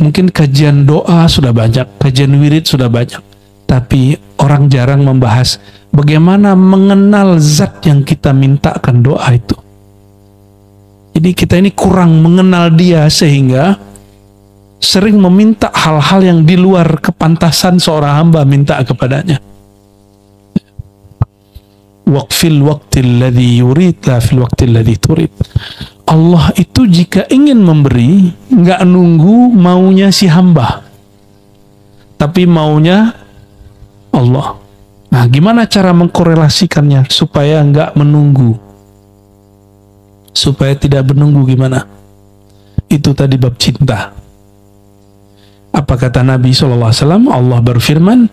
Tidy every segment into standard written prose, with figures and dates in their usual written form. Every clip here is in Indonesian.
Mungkin kajian doa sudah banyak, kajian wirid sudah banyak, tapi orang jarang membahas bagaimana mengenal zat yang kita mintakan doa itu. Jadi kita ini kurang mengenal dia sehingga sering meminta hal-hal yang di luar kepantasan seorang hamba minta kepadanya. Waqfil waqtil ladzi yurid la fil waqtil ladzi turid. Allah itu jika ingin memberi, nggak nunggu maunya si hamba, tapi maunya Allah. Nah, gimana cara mengkorelasikannya supaya nggak menunggu, supaya tidak menunggu? Gimana? Itu tadi bab cinta. Apa kata Nabi SAW? Allah berfirman,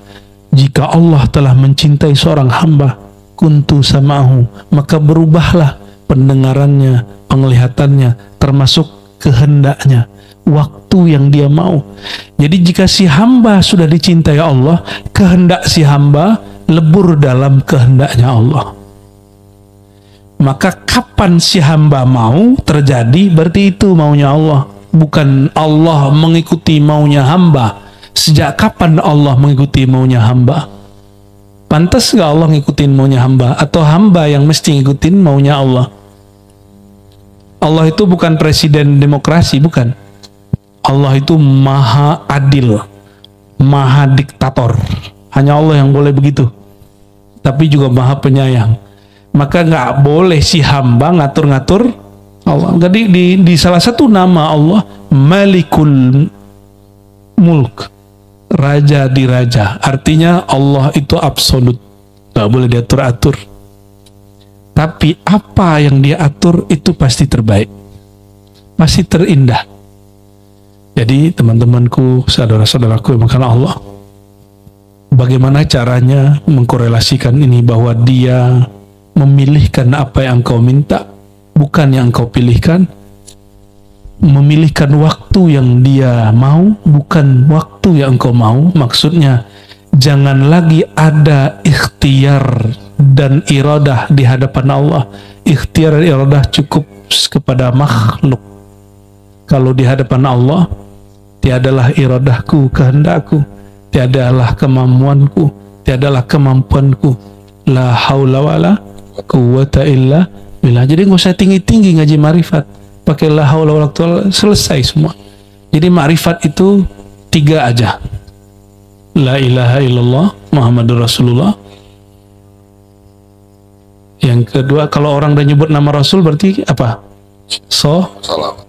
jika Allah telah mencintai seorang hamba, kuntu sama'ahu, maka berubahlah pendengarannya, penglihatannya, termasuk kehendaknya, waktu yang dia mau. Jadi jika si hamba sudah dicintai Allah, kehendak si hamba lebur dalam kehendaknya Allah. Maka kapan si hamba mau terjadi, berarti itu maunya Allah. Bukan Allah mengikuti maunya hamba. Sejak kapan Allah mengikuti maunya hamba? Pantas gak Allah ngikutin maunya hamba? Atau hamba yang mesti ngikutin maunya Allah? Allah itu bukan presiden demokrasi, bukan. Allah itu maha adil, maha diktator. Hanya Allah yang boleh begitu. Tapi juga maha penyayang. Maka nggak boleh si hamba ngatur-ngatur Allah. Jadi di salah satu nama Allah, Malikul Mulk, Raja di Raja. Artinya Allah itu absolut, nggak boleh diatur-atur. Tapi apa yang dia atur itu pasti terbaik, pasti terindah. Jadi teman-temanku, saudara-saudaraku yang makan Allah, bagaimana caranya mengkorelasikan ini bahwa dia memilihkan apa yang engkau minta, bukan yang engkau pilihkan. Memilihkan waktu yang dia mau, bukan waktu yang engkau mau. Maksudnya, jangan lagi ada ikhtiar dan iradah di hadapan Allah. Ikhtiar dan iradah cukup kepada makhluk. Kalau di hadapan Allah, tiadalah iradahku, kehendakku, tiadalah kemampuanku, tiadalah kemampuanku. La haula wala quwwata illa billah. Jadi nggak usah tinggi-tinggi ngaji marifat, pakai la haula wala quwwata, selesai semua. Jadi marifat itu 3 aja. La ilaha illallah Muhammadur Rasulullah. Yang kedua, kalau orang udah nyebut nama Rasul berarti apa?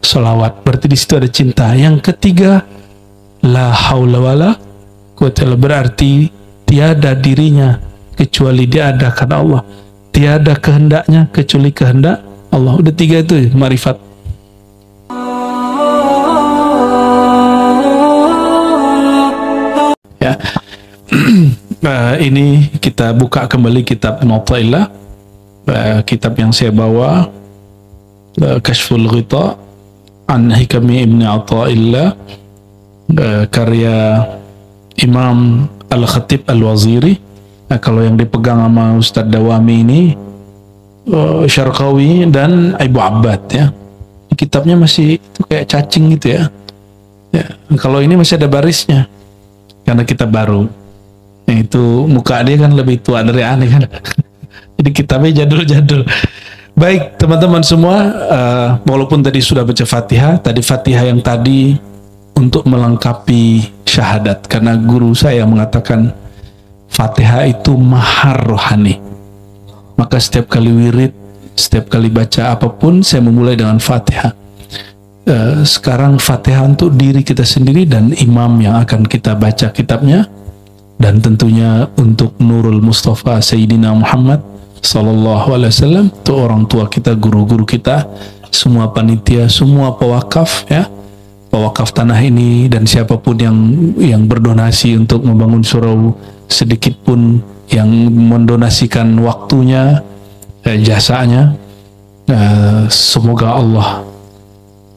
Salawat. Berarti di situ ada cinta. Yang ketiga, la haula wala quwwata illa, berarti tiada dirinya kecuali dia ada karena Allah. Tiada kehendaknya kecuali kehendak Allah. Udah 3 itu marifat. Ya. Ini kita buka kembali kitab Mu'ta'ilah, kitab yang saya bawa, Kashful Ghita an Hikami Ibn Atha'illah, karya Imam Al-Khatib Al-Waziri. Nah, kalau yang dipegang sama Ustadz Dawami ini Syarqawi dan Ibu Abbad, ya. Kitabnya masih itu kayak cacing gitu ya. Ya, kalau ini masih ada barisnya karena kitab baru. Itu muka dia kan lebih tua dari aneh kan. Jadi kitabnya jadul-jadul. Baik teman-teman semua, walaupun tadi sudah baca Fatihah, tadi Fatihah yang tadi untuk melengkapi syahadat, karena guru saya mengatakan Fatihah itu mahar rohani. Maka setiap kali wirid, setiap kali baca apapun, saya memulai dengan Fatihah. Sekarang Fatihah untuk diri kita sendiri dan imam yang akan kita baca kitabnya, dan tentunya untuk Nurul Mustafa Sayyidina Muhammad Sallallahu Alaihi Wasallam, untuk orang tua kita, guru-guru kita, semua panitia, semua pewakaf, ya, pewakaf tanah ini, dan siapapun yang berdonasi untuk membangun surau, sedikit pun yang mendonasikan waktunya, jasanya, semoga Allah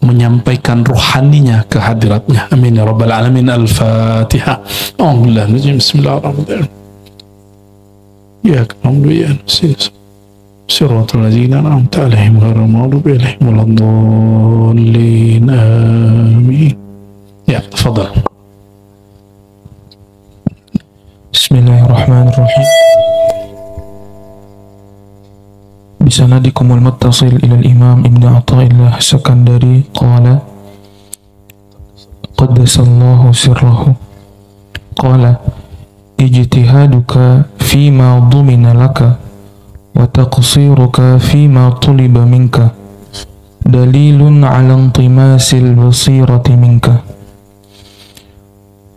menyampaikan rohaninya ke hadiratnya. Amin ya rabbal alamin. Al-Fatihah. Bismillahirrahmanirrahim. Ya alhamdulillah. Siratal ladzina an'amta 'alaihim ghairil maghdubi 'alaihim waladdallin. Amin. Ya. Syekh. Tafadhal. Bismillahirrahmanirrahim. Bisanadikumul muttasil ila al-Imam Ibn Athaillah Sakandari qala qaddasallahu sirrahu qala ijtihaduka fima dhumina laka wa taqsiruka fima tuliba minka dalilun ala intimasil basirati minka.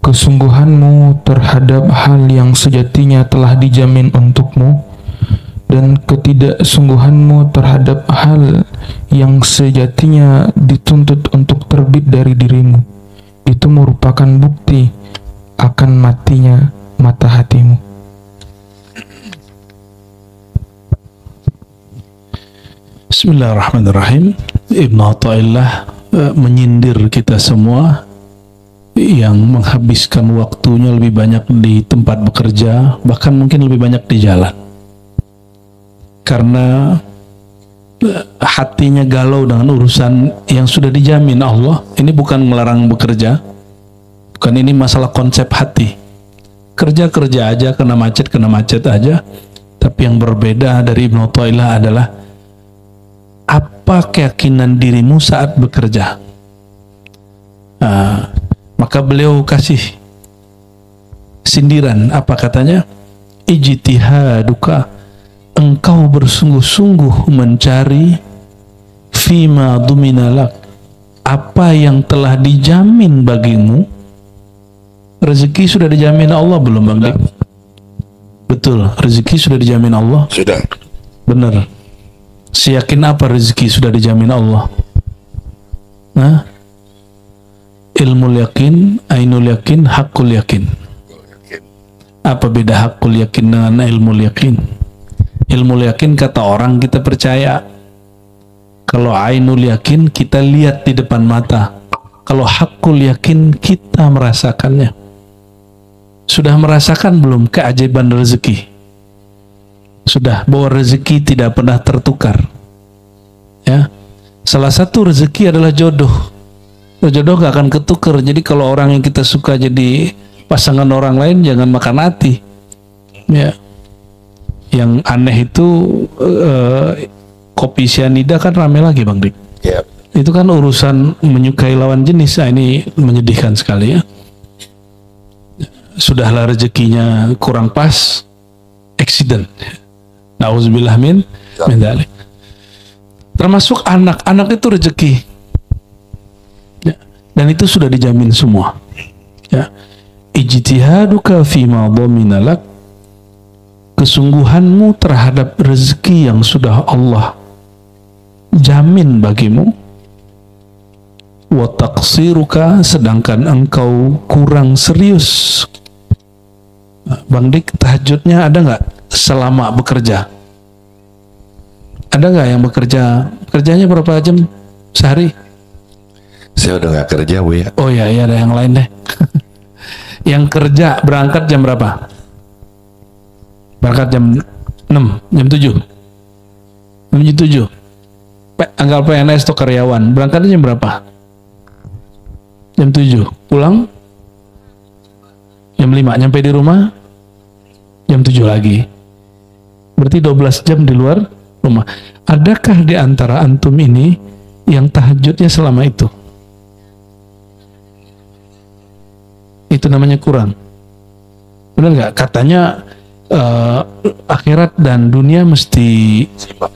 Kesungguhanmu terhadap hal yang sejatinya telah dijamin untukmu dan ketidaksungguhanmu terhadap hal yang sejatinya dituntut untuk terbit dari dirimu itu merupakan bukti akan matinya mata hatimu. Bismillahirrahmanirrahim. Ibn Athaillah menyindir kita semua yang menghabiskan waktunya lebih banyak di tempat bekerja, bahkan mungkin lebih banyak di jalan, karena hatinya galau dengan urusan yang sudah dijamin Allah. Ini bukan melarang bekerja, bukan, ini masalah konsep hati. Kerja aja, kena macet aja. Tapi yang berbeda dari Ibn Athaillah adalah apa keyakinan dirimu saat bekerja. Maka beliau kasih sindiran, apa katanya? Ijtihaduka, engkau bersungguh-sungguh mencari fima duminalak, apa yang telah dijamin bagimu. Rezeki sudah dijamin Allah belum, Bang Dik? Betul, rezeki sudah dijamin Allah. Sudah. Benar. Seyakin apa rezeki sudah dijamin Allah? Nah, ilmu yakin, ainul yakin, hakul yakin. Apa beda hakul yakin dengan ilmu yakin? Ilmu yakin kata orang kita percaya. Kalau ainul yakin kita lihat di depan mata. Kalau hakul yakin kita merasakannya. Sudah merasakan belum keajaiban rezeki? Sudah, bahwa rezeki tidak pernah tertukar. Ya, salah satu rezeki adalah jodoh. Jodoh gak akan ketukar. Jadi kalau orang yang kita suka jadi pasangan orang lain, jangan makan hati. Ya, yang aneh itu kopi cyanida kan rame lagi, Bang Dik. Ya. Itu kan urusan menyukai lawan jenis. Nah, ini menyedihkan sekali ya. Sudahlah rezekinya kurang pas, accident. Nauzubillah min dzalik. Termasuk anak itu rezeki. Ya. Dan itu sudah dijamin semua. Ya. Ijtihaduka fima dhaminalak, kesungguhanmu terhadap rezeki yang sudah Allah jamin bagimu. Wa taqsiruka, sedangkan engkau kurang serius. Bang Dik, tahajudnya ada nggak selama bekerja? Ada nggak yang bekerja? Kerjanya berapa jam sehari? Saya udah nggak kerja, Bu ya. Oh ya, ada yang lain deh. Yang kerja berangkat jam berapa? Berangkat jam 6, jam 7. Jam 7. Anggap PNS atau karyawan, berangkatnya jam berapa? Jam 7. Pulang jam 5, nyampe di rumah jam 7 lagi. Berarti 12 jam di luar rumah. Adakah di antara antum ini yang tahajudnya selama itu? Itu namanya kurang. Benar nggak? Katanya akhirat dan dunia mesti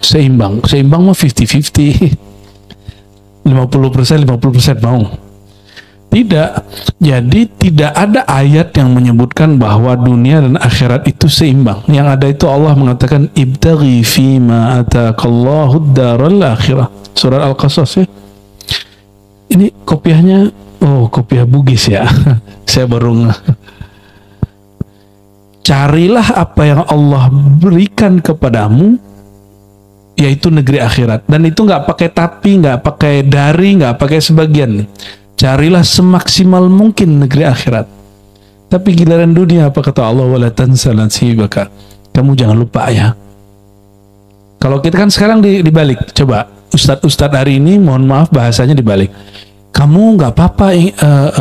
seimbang. Seimbang mah 50-50. 50% mau. Tidak. Jadi tidak ada ayat yang menyebutkan bahwa dunia dan akhirat itu seimbang. Yang ada itu Allah mengatakan ibtaghi fima ataqallahu daral akhirah. Surat Al-Qasas ya. Ini kopiahnya, oh kopiah Bugis ya. Saya baru carilah apa yang Allah berikan kepadamu, yaitu negeri akhirat. Dan itu nggak pakai tapi, nggak pakai dari, nggak pakai sebagian. Carilah semaksimal mungkin negeri akhirat. Tapi giliran dunia, apa kata Allah? Wala tansa nasibaka. Kamu jangan lupa ya. Kalau kita kan sekarang dibalik. Coba Ustadz hari ini, mohon maaf bahasanya dibalik. kamu nggak apa-apa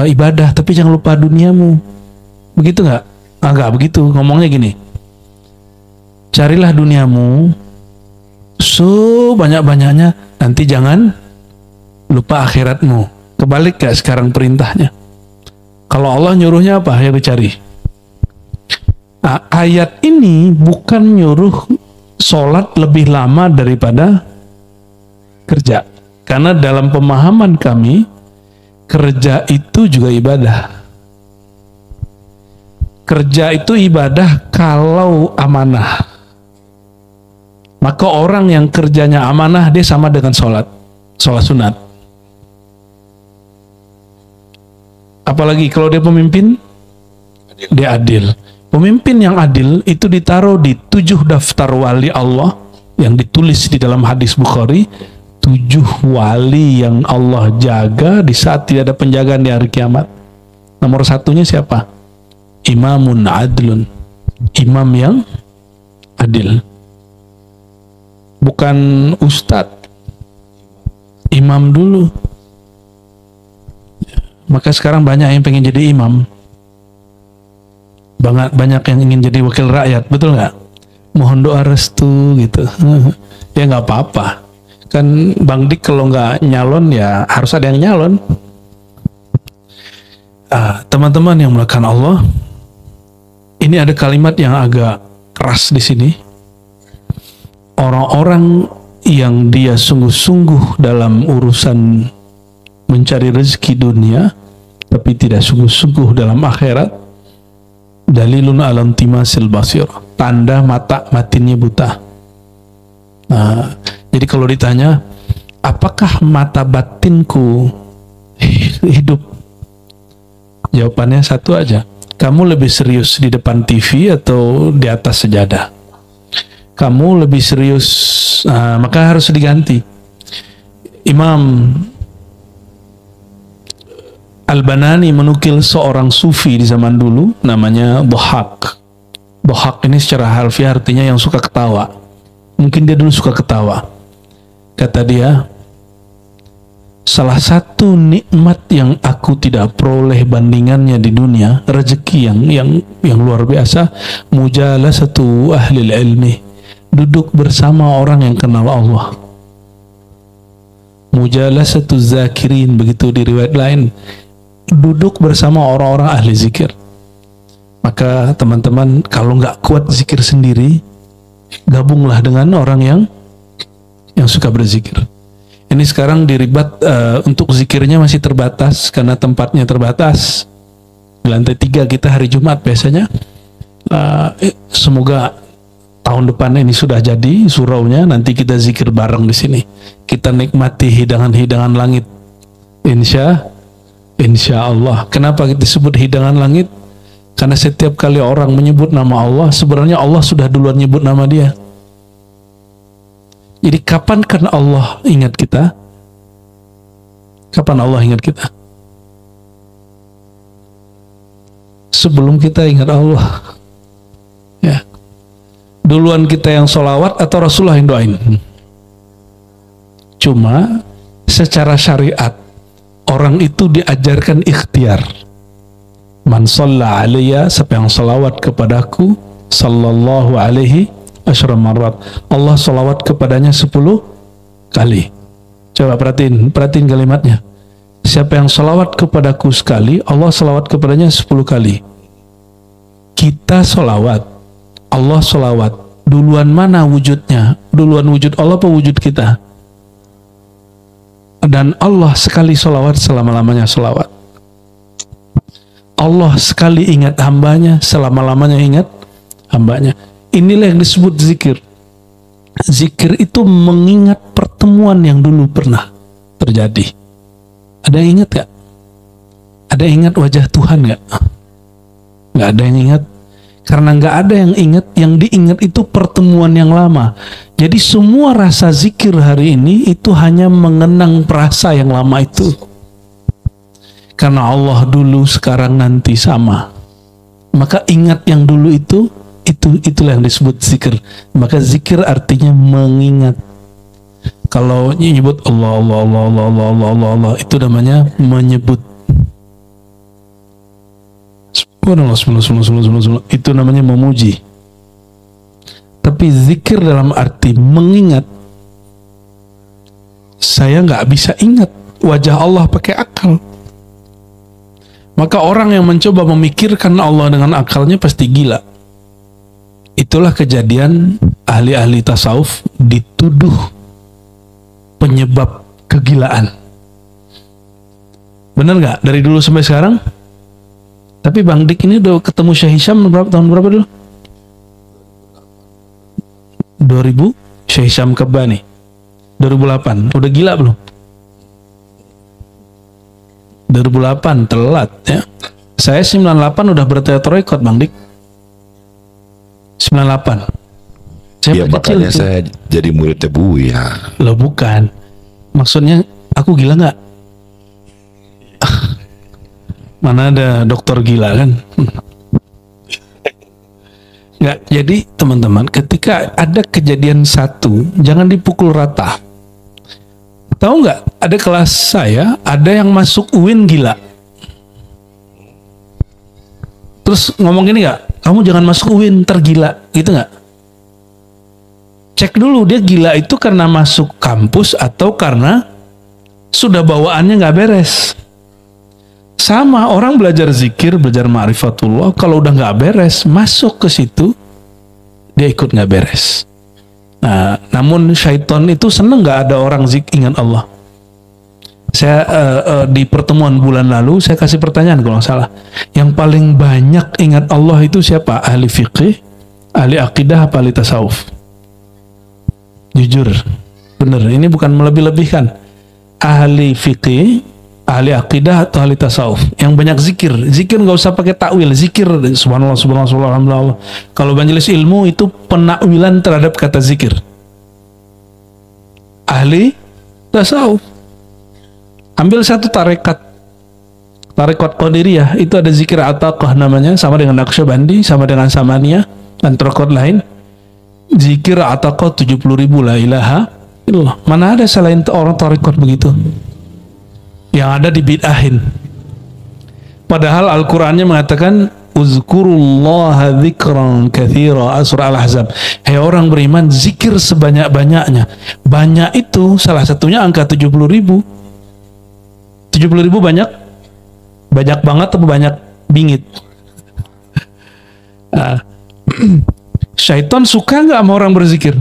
ibadah, tapi jangan lupa duniamu. Begitu nggak? Nggak begitu. Ngomongnya gini, carilah duniamu sebanyak-banyaknya, nanti jangan lupa akhiratmu. Kebalik gak sekarang perintahnya? Kalau Allah nyuruhnya apa yang dicari? Nah, ayat ini bukan nyuruh sholat lebih lama daripada kerja, karena dalam pemahaman kami kerja itu juga ibadah. Kerja itu ibadah kalau amanah. Maka orang yang kerjanya amanah, dia sama dengan sholat sunat. Apalagi kalau dia pemimpin, dia adil. Pemimpin yang adil itu ditaruh di 7 daftar wali Allah yang ditulis di dalam hadis Bukhari. 7 wali yang Allah jaga di saat tidak ada penjagaan di hari kiamat. Nomor 1-nya siapa? Imamun adlun, imam yang adil, bukan ustadz, imam dulu. Maka sekarang banyak yang pengen jadi imam, banyak yang ingin jadi wakil rakyat, betul nggak? Mohon doa restu gitu. Ya nggak apa-apa, kan Bang Dik kalau nggak nyalon ya harus ada yang nyalon. Teman-teman yang melakukan Allah, ini ada kalimat yang agak keras di sini. Orang-orang yang dia sungguh-sungguh dalam urusan mencari rezeki dunia, tapi tidak sungguh-sungguh dalam akhirat, dalilun alam timasil basir, tanda mata batinnya buta. Nah, jadi kalau ditanya, apakah mata batinku hidup? Jawabannya satu aja. Kamu lebih serius di depan TV atau di atas sejadah? Kamu lebih serius, maka harus diganti. Imam Al-Banani menukil seorang sufi di zaman dulu, namanya Dhahak. Dhahak ini secara harfiah artinya yang suka ketawa. Mungkin dia dulu suka ketawa. Kata dia, salah satu nikmat yang aku tidak peroleh bandingannya di dunia, rezeki yang luar biasa, mujalasatu ahli ilmi, duduk bersama orang yang kenal Allah. Mujalasatu zakirin, begitu di riwayat lain, duduk bersama orang-orang ahli zikir. Maka teman-teman, kalau nggak kuat zikir sendiri, gabunglah dengan orang yang suka berzikir. Ini sekarang diribat untuk zikirnya masih terbatas karena tempatnya terbatas. Di lantai 3 kita hari Jumat biasanya. Semoga tahun depan ini sudah jadi suraunya, nanti kita zikir bareng di sini. Kita nikmati hidangan-hidangan langit. Insya Allah. Kenapa kita sebut hidangan langit? Karena setiap kali orang menyebut nama Allah, sebenarnya Allah sudah duluan nyebut nama dia. Jadi kapan kan Allah ingat kita? Kapan Allah ingat kita? Sebelum kita ingat Allah. Ya. Duluan kita yang sholawat atau Rasulullah yang doain? Cuma secara syariat orang itu diajarkan ikhtiar. Man shalla alayya, siapa yang sholawat kepadaku, sallallahu alaihi asyra marrat, Allah sholawat kepadanya 10 kali. Coba perhatiin kalimatnya. Siapa yang sholawat kepadaku sekali, Allah sholawat kepadanya 10 kali. Kita sholawat, Allah sholawat. Duluan mana wujudnya? Duluan wujud Allah apa wujud kita? Dan Allah sekali sholawat, selama-lamanya sholawat. Allah sekali ingat hambanya, selama-lamanya ingat hambanya. Inilah yang disebut zikir. Zikir itu mengingat pertemuan yang dulu pernah terjadi. Ada yang ingat gak? Ada yang ingat wajah Tuhan gak? Gak ada yang ingat. Karena gak ada yang ingat. Yang diingat itu pertemuan yang lama. Jadi semua rasa zikir hari ini itu hanya mengenang perasa yang lama itu. Karena Allah dulu, sekarang, nanti sama. Maka ingat yang dulu itulah yang disebut zikir. Maka zikir artinya mengingat. Kalau nyebut Allah, Allah, Allah, Allah, Allah, Allah, Allah, Allah, itu namanya menyebut. Subhanallah, itu namanya memuji. Tapi zikir dalam arti mengingat. Saya nggak bisa ingat wajah Allah pakai akal. Maka orang yang mencoba memikirkan Allah dengan akalnya pasti gila. Itulah kejadian ahli-ahli tasawuf dituduh penyebab kegilaan. Bener nggak? Dari dulu sampai sekarang? Tapi Bang Dik ini udah ketemu Syekh Hisham tahun berapa dulu? 2000, Syekh Hisham Kebani 2008. Udah gila belum? 2008 telat ya. Saya 98 udah berteater rekod Bang Dik. 98. Ya makanya saya jadi muridnya Buya. Loh bukan. Maksudnya aku gila nggak? Mana ada dokter gila kan? Nggak. Jadi teman-teman, ketika ada kejadian satu, jangan dipukul rata. Tahu nggak? Ada kelas saya, ada yang masuk UIN gila. Terus ngomong gini nggak? Kamu jangan masuk UIN, tergila, gitu nggak? Cek dulu dia gila itu karena masuk kampus atau karena sudah bawaannya nggak beres. Sama orang belajar zikir, belajar ma'rifatullah, kalau udah nggak beres, masuk ke situ, dia ikut nggak beres. Nah, namun syaitan itu seneng nggak ada orang ingat Allah. Saya di pertemuan bulan lalu saya kasih pertanyaan kalau nggak salah, yang paling banyak ingat Allah itu siapa? Ahli fikih, ahli akidah, apa ahli tasawuf? Jujur, bener, ini bukan melebih-lebihkan. Ahli fikih, ahli akidah atau ahli tasawuf yang banyak zikir. Zikir nggak usah pakai takwil, zikir subhanallah, subhanallah, subhanallah, alhamdulillah. Kalau majelis ilmu itu penakwilan terhadap kata zikir. Ahli tasawuf. Ambil satu tarekat Qadiriyah, itu ada zikir Ataqah namanya, sama dengan Naqsyabandi, sama dengan Samaniyah dan tarekat lain. Zikir Ataqah 70.000 la ilaha illallah. Mana ada selain orang tarekat begitu? Yang ada dibid'ahin. Padahal Al-Qur'annya mengatakan uzkurullaha dzikran katsira, surah Al-Ahzab. Hei orang beriman, zikir sebanyak-banyaknya. Banyak itu salah satunya angka 70.000. 70.000 banyak? Banyak banget atau banyak bingit? Syaitan suka nggak sama orang berzikir?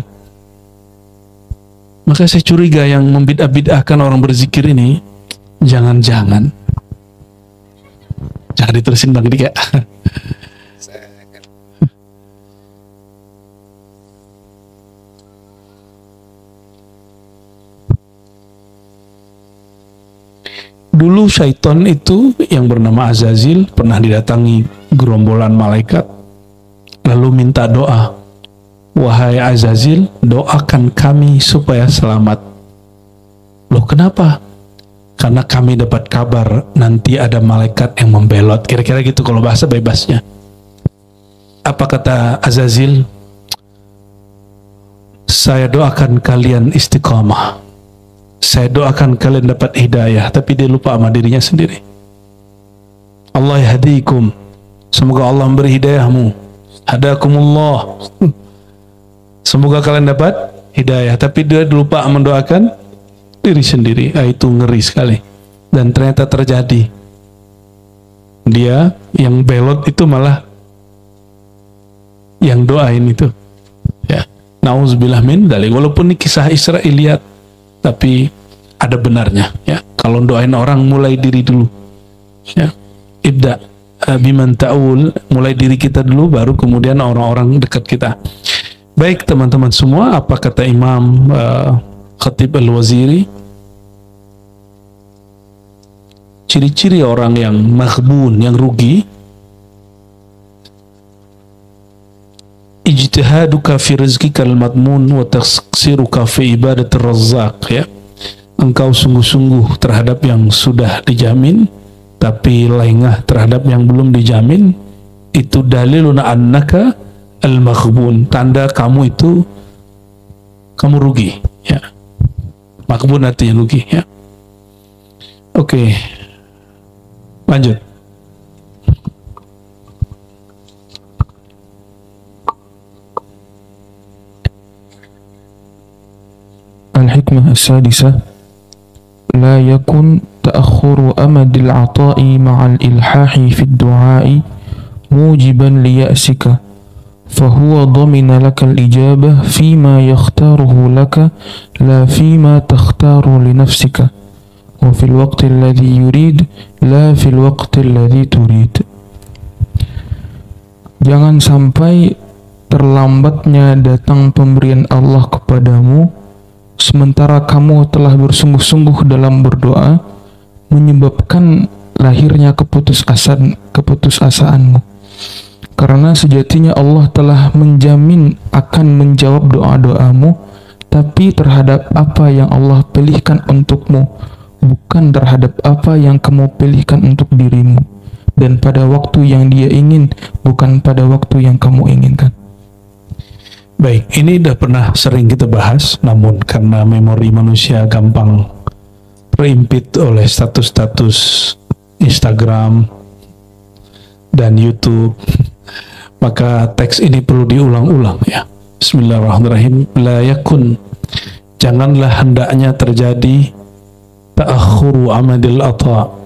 Maka saya curiga yang membid'ah-bid'ahkan orang berzikir ini, jangan-jangan jangan diterusin Bang Dik ya. Dulu syaitan itu yang bernama Azazil pernah didatangi gerombolan malaikat lalu minta doa, wahai Azazil, doakan kami supaya selamat. Loh kenapa? Karena kami dapat kabar nanti ada malaikat yang membelot, kira-kira gitu kalau bahasa bebasnya. Apa kata Azazil? Saya doakan kalian istiqamah, saya doakan kalian dapat hidayah, tapi dia lupa sama dirinya sendiri. Allah yahdikum, semoga Allah memberi hidayahmu. Hadakumullah, semoga kalian dapat hidayah, tapi dia lupa mendoakan diri sendiri. Itu ngeri sekali. Dan ternyata terjadi, dia yang belot itu malah yang doain itu ya. Nauzubillah min dzalik. Walaupun ini kisah Israiliyat, tapi ada benarnya ya. Kalau doain orang, mulai diri dulu ya. Ibda biman ta'ul, mulai diri kita dulu, baru kemudian orang-orang dekat kita. Baik teman-teman semua, apa kata Imam Khatib Al-Waziri? Ciri-ciri orang yang maghbun, yang rugi: ijtihaduka fi rizqikal madmun wa taqsiruka fi ibadatir razzaq ya. Engkau sungguh-sungguh terhadap yang sudah dijamin, tapi lengah terhadap yang belum dijamin. Itu dalilun annaka al-maghbun, tanda kamu itu kamu rugi ya. Makbun artinya rugi ya. Oke. Lanjut. Al-hikmah as-sadisah, la yakun ta'akhuru amadil ata'i ma'al ilhahi fid du'a'i mujiban liya'sika fahuwa dhamina laka al-ijabah fima yakhtaruhu laka la fima takhtaru li nafsika wa fil waqti alladhi yurid la fil waqti alladhi turid. Jangan sampai terlambatnya datang pemberian Allah kepadamu sementara kamu telah bersungguh-sungguh dalam berdoa, menyebabkan lahirnya keputusasaanmu. Karena sejatinya Allah telah menjamin akan menjawab doa-doamu, tapi terhadap apa yang Allah pilihkan untukmu, bukan terhadap apa yang kamu pilihkan untuk dirimu, dan pada waktu yang Dia ingin, bukan pada waktu yang kamu inginkan. Baik, ini udah pernah sering kita bahas, namun karena memori manusia gampang terimpit oleh status-status Instagram dan YouTube, maka teks ini perlu diulang-ulang ya. Bismillahirrahmanirrahim. La yakun, janganlah hendaknya terjadi ta'akhuru amadil ata,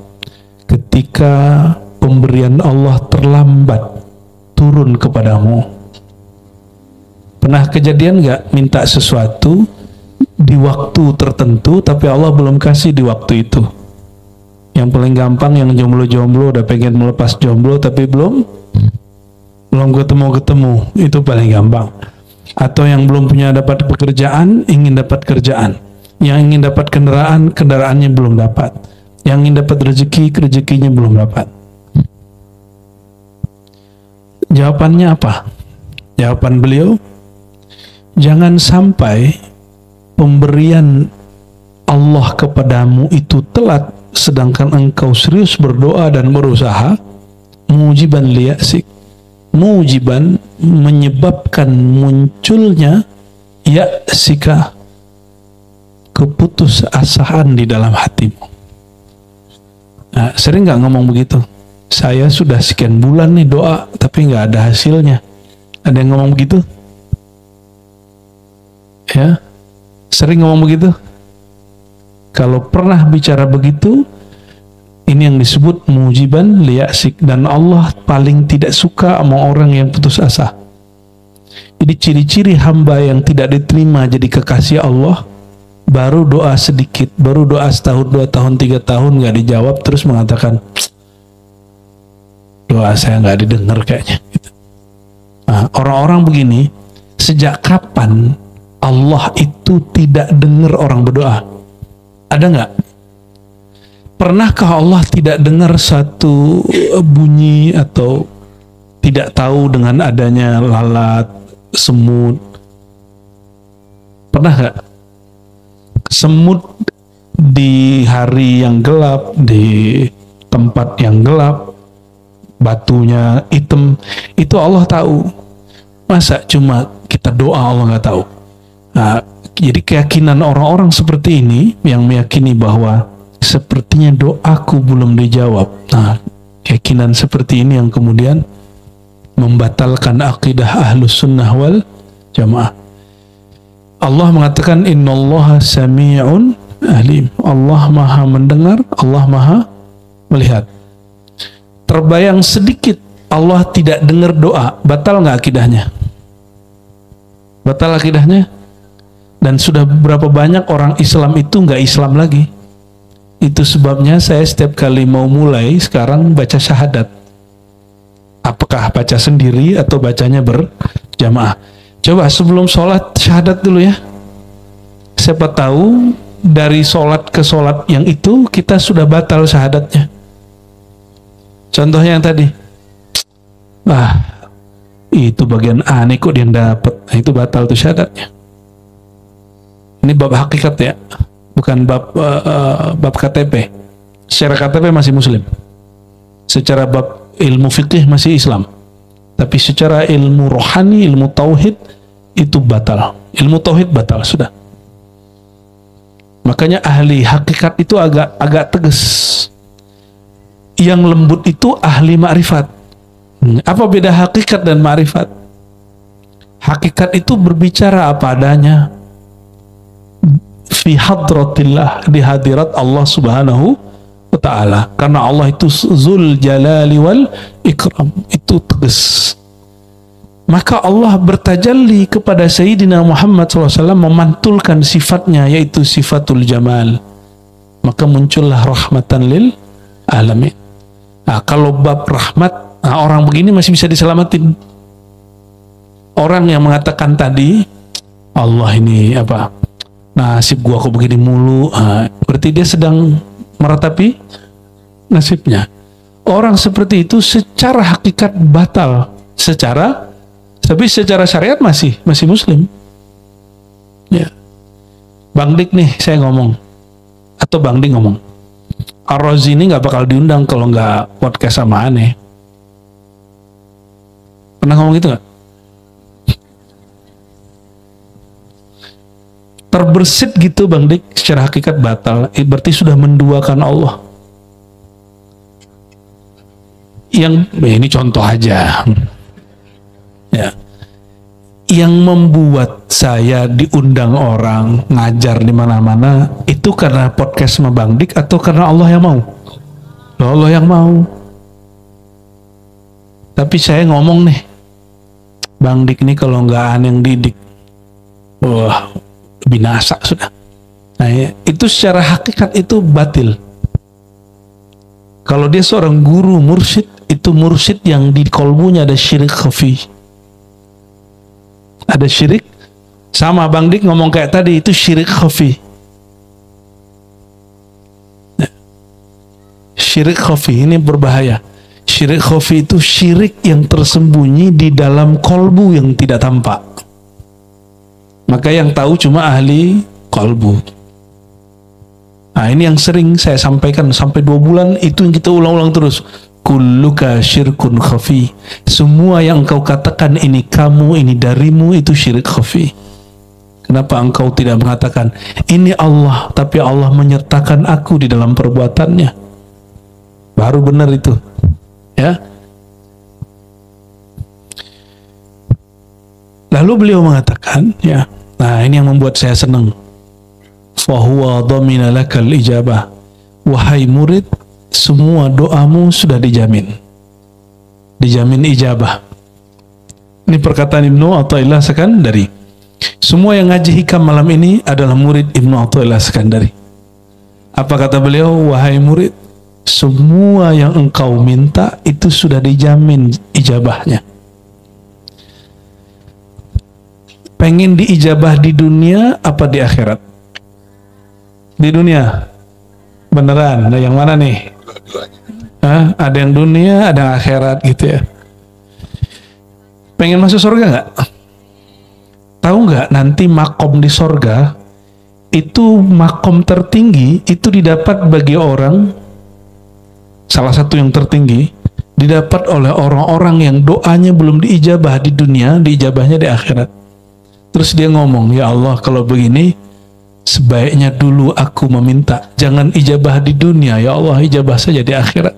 ketika pemberian Allah terlambat turun kepadamu. Pernah kejadian nggak minta sesuatu di waktu tertentu tapi Allah belum kasih di waktu itu? Yang paling gampang yang jomblo-jomblo udah pengen melepas jomblo tapi belum ketemu, itu paling gampang. Atau yang belum punya dapat pekerjaan ingin dapat kerjaan, yang ingin dapat kendaraannya belum dapat, yang ingin dapat rezekinya belum dapat. Jawabannya apa? Jawaban beliau, jangan sampai pemberian Allah kepadamu itu telat sedangkan engkau serius berdoa dan berusaha, mujiban liya'sik, mujiban menyebabkan munculnya ya'sika, keputusasaan di dalam hatimu. Nah, sering nggak ngomong begitu? Saya sudah sekian bulan nih doa tapi nggak ada hasilnya. Ada yang ngomong begitu? Ya, sering ngomong begitu. Kalau pernah bicara begitu, ini yang disebut mujiban liya'sik, dan Allah paling tidak suka sama orang yang putus asa. Jadi ciri-ciri hamba yang tidak diterima jadi kekasih Allah, baru doa sedikit, baru doa setahun, 2 tahun, 3 tahun nggak dijawab, terus mengatakan doa saya nggak didengar kayaknya. Nah, orang-orang begini, sejak kapan Allah itu tidak dengar orang berdoa? Ada nggak? Pernahkah Allah tidak dengar satu bunyi atau tidak tahu dengan adanya lalat, semut? Pernah nggak? Semut di hari yang gelap, di tempat yang gelap, batunya hitam, itu Allah tahu. Masa cuma kita doa Allah nggak tahu? Nah, jadi keyakinan orang-orang seperti ini yang meyakini bahwa sepertinya doaku belum dijawab. Nah, keyakinan seperti ini yang kemudian membatalkan akidah ahlus sunnah wal jamaah. Allah mengatakan innallaha sami'un alim. Allah maha mendengar, Allah maha melihat. Terbayang sedikit Allah tidak dengar doa, batal nggak akidahnya? Batal akidahnya? Dan sudah berapa banyak orang Islam itu nggak Islam lagi. Itu sebabnya saya setiap kali mau mulai sekarang baca syahadat. Apakah baca sendiri atau bacanya berjamaah? Coba sebelum sholat syahadat dulu ya. Siapa tahu dari sholat ke sholat yang itu kita sudah batal syahadatnya. Contohnya yang tadi, itu bagian aneh kok dia dapat, nah, itu batal tuh syahadatnya. Ini bab hakikat ya, bukan bab KTP. Secara KTP masih Muslim, secara bab ilmu fikih masih Islam, tapi secara ilmu rohani, ilmu tauhid itu batal. Ilmu tauhid batal sudah. Makanya ahli hakikat itu agak tegas. Yang lembut itu ahli ma'rifat. Apa beda hakikat dan ma'rifat? Hakikat itu berbicara apa adanya fi hadratillah, di hadirat Allah Subhanahu wa ta'ala. Karena Allah itu Zul Jalali wal Ikram, itu tegas. Maka Allah bertajalli kepada Sayyidina Muhammad SAW, memantulkan sifatnya, yaitu sifatul jamal. Maka muncullah rahmatan lil alamin. Nah, kalau bab rahmat, orang begini masih bisa diselamatin. Orang yang mengatakan tadi, Allah ini apa, nasib gua kok begini mulu, berarti dia sedang meratapi nasibnya. Orang seperti itu secara hakikat batal, tapi secara syariat masih muslim. Ya. Bang Dik nih saya ngomong, atau Bang Dik ngomong, Ar-Razi ini nggak bakal diundang kalau nggak podcast sama Aneh. Pernah ngomong gitu nggak? Terbersit gitu Bang Dik, secara hakikat batal. Berarti sudah menduakan Allah. Ini contoh aja. Ya. Yang membuat saya diundang orang ngajar di mana-mana itu karena podcast sama Bang Dik atau karena Allah yang mau? Allah yang mau. Tapi saya ngomong nih, Bang Dik ini kalau nggak Aneh yang didik, wah binasa sudah. Nah, itu secara hakikat itu batil. Kalau dia seorang guru mursyid, itu mursyid yang di kolbunya ada syirik khafi. Ada syirik, sama Bang Dik ngomong kayak tadi, itu syirik khafi. Syirik khafi ini berbahaya. Syirik khafi itu syirik yang tersembunyi di dalam kolbu yang tidak tampak. Maka yang tahu cuma ahli kolbu. Nah, ini yang sering saya sampaikan sampai 2 bulan, itu yang kita ulang-ulang terus. Kulluka syirkun khafi. Semua yang engkau katakan ini kamu, ini darimu, itu syirik khafi. Kenapa engkau tidak mengatakan ini Allah, tapi Allah menyertakan aku di dalam perbuatannya? Baru benar itu. Ya. Lalu beliau mengatakan, ya, nah ini yang membuat saya senang. Fahuwa dhamina lakal ijabah. Wahai murid, semua doamu sudah dijamin ijabah. Ini perkataan Ibnu Athaillah Sekandari. Semua yang ngaji hikam malam ini adalah murid Ibnu Athaillah Sekandari. Apa kata beliau? Wahai murid, semua yang engkau minta itu sudah dijamin ijabahnya. Pengen diijabah di dunia apa di akhirat? Di dunia. Beneran? Nah, yang mana nih? Ada yang dunia, ada yang akhirat gitu ya. Pengen masuk surga nggak? Tahu nggak nanti makom di surga itu makom tertinggi itu didapat bagi orang, salah satu yang tertinggi didapat oleh orang-orang yang doanya belum diijabah di dunia, diijabahnya di akhirat. Terus dia ngomong, ya Allah kalau begini sebaiknya dulu aku meminta, jangan ijabah di dunia, ya Allah ijabah saja di akhirat.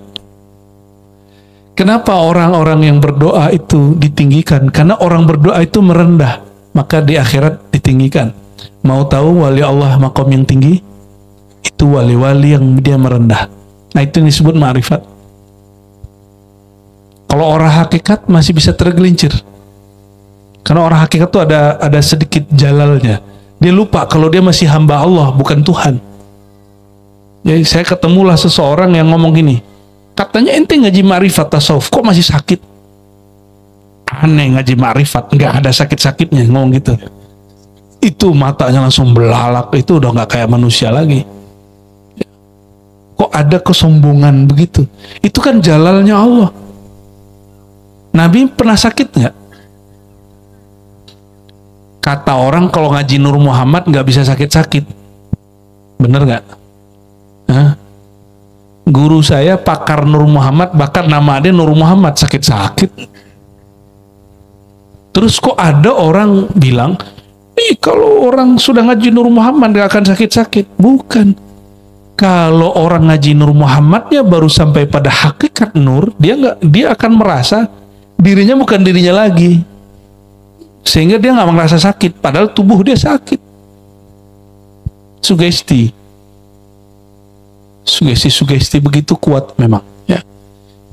Kenapa orang-orang yang berdoa itu ditinggikan? Karena orang berdoa itu merendah, maka di akhirat ditinggikan. Mau tahu wali Allah makom yang tinggi? Itu wali-wali yang dia merendah. Nah itu disebut ma'rifat. Kalau orang hakikat masih bisa tergelincir. Karena orang hakikat itu ada sedikit jalalnya. Dia lupa kalau dia masih hamba Allah, bukan Tuhan. Jadi saya ketemulah seseorang yang ngomong gini, katanya ente ngaji ma'rifat tasawuf, kok masih sakit? Aneh, ngaji ma'rifat, nggak ada sakit-sakitnya, ngomong gitu. Itu matanya langsung belalak, itu udah nggak kayak manusia lagi. Kok ada kesombongan begitu? Itu kan jalalnya Allah. Nabi pernah sakit nggak? Kata orang kalau ngaji Nur Muhammad nggak bisa sakit-sakit. Bener nggak? Guru saya pakar Nur Muhammad, bahkan nama dia Nur Muhammad, sakit-sakit. Terus kok ada orang bilang Kalau orang sudah ngaji Nur Muhammad gak akan sakit-sakit. Bukan. Kalau orang ngaji Nur Muhammadnya baru sampai pada hakikat nur, dia akan merasa dirinya bukan dirinya lagi, sehingga dia nggak merasa sakit, padahal tubuh dia sakit. Sugesti begitu kuat memang. Ya,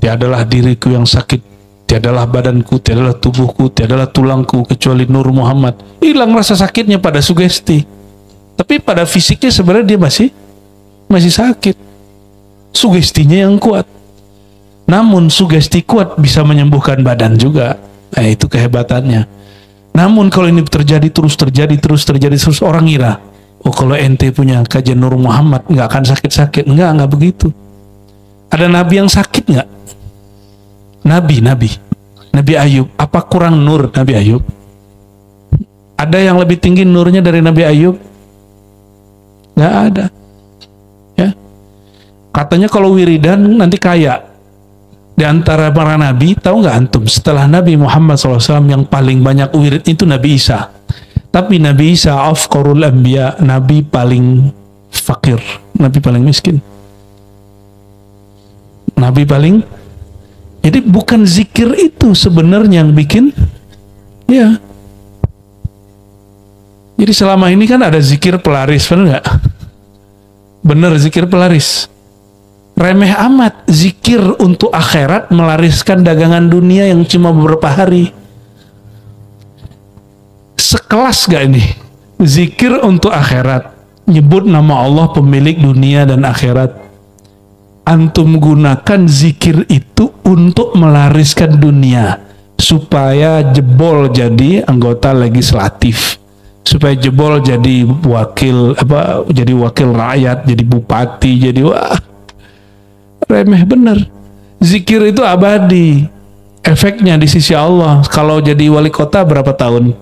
tiadalah diriku yang sakit, tiadalah badanku, tiadalah tubuhku, tiadalah tulangku kecuali Nur Muhammad. Hilang rasa sakitnya pada sugesti, tapi pada fisiknya sebenarnya dia masih sakit. Sugestinya yang kuat. Namun sugesti kuat bisa menyembuhkan badan juga. Nah, itu kehebatannya. Namun kalau ini terus terjadi, orang ngira, oh kalau ente punya kajian Nur Muhammad nggak akan sakit-sakit. Nggak begitu. Ada nabi yang sakit nggak? Nabi Ayub. Apa kurang nur Nabi Ayub? Ada yang lebih tinggi nurnya dari Nabi Ayub? Nggak ada. Ya. Katanya kalau wiridan nanti kaya. Di antara para nabi, tahu nggak antum, setelah Nabi Muhammad SAW yang paling banyak wirid itu Nabi Isa. Tapi Nabi Isa afqarul anbiya, nabi paling fakir, nabi paling miskin, nabi paling. Jadi bukan zikir itu sebenarnya yang bikin, ya. Jadi selama ini kan ada zikir pelaris, benar nggak? Bener, zikir pelaris. Remeh amat zikir untuk akhirat melariskan dagangan dunia yang cuma beberapa hari. Sekelas gak ini? Zikir untuk akhirat, nyebut nama Allah pemilik dunia dan akhirat. Antum gunakan zikir itu untuk melariskan dunia, supaya jebol jadi anggota legislatif, supaya jebol jadi wakil rakyat, jadi bupati, jadi remeh bener. Zikir itu abadi. Efeknya di sisi Allah. Kalau jadi wali kota berapa tahun?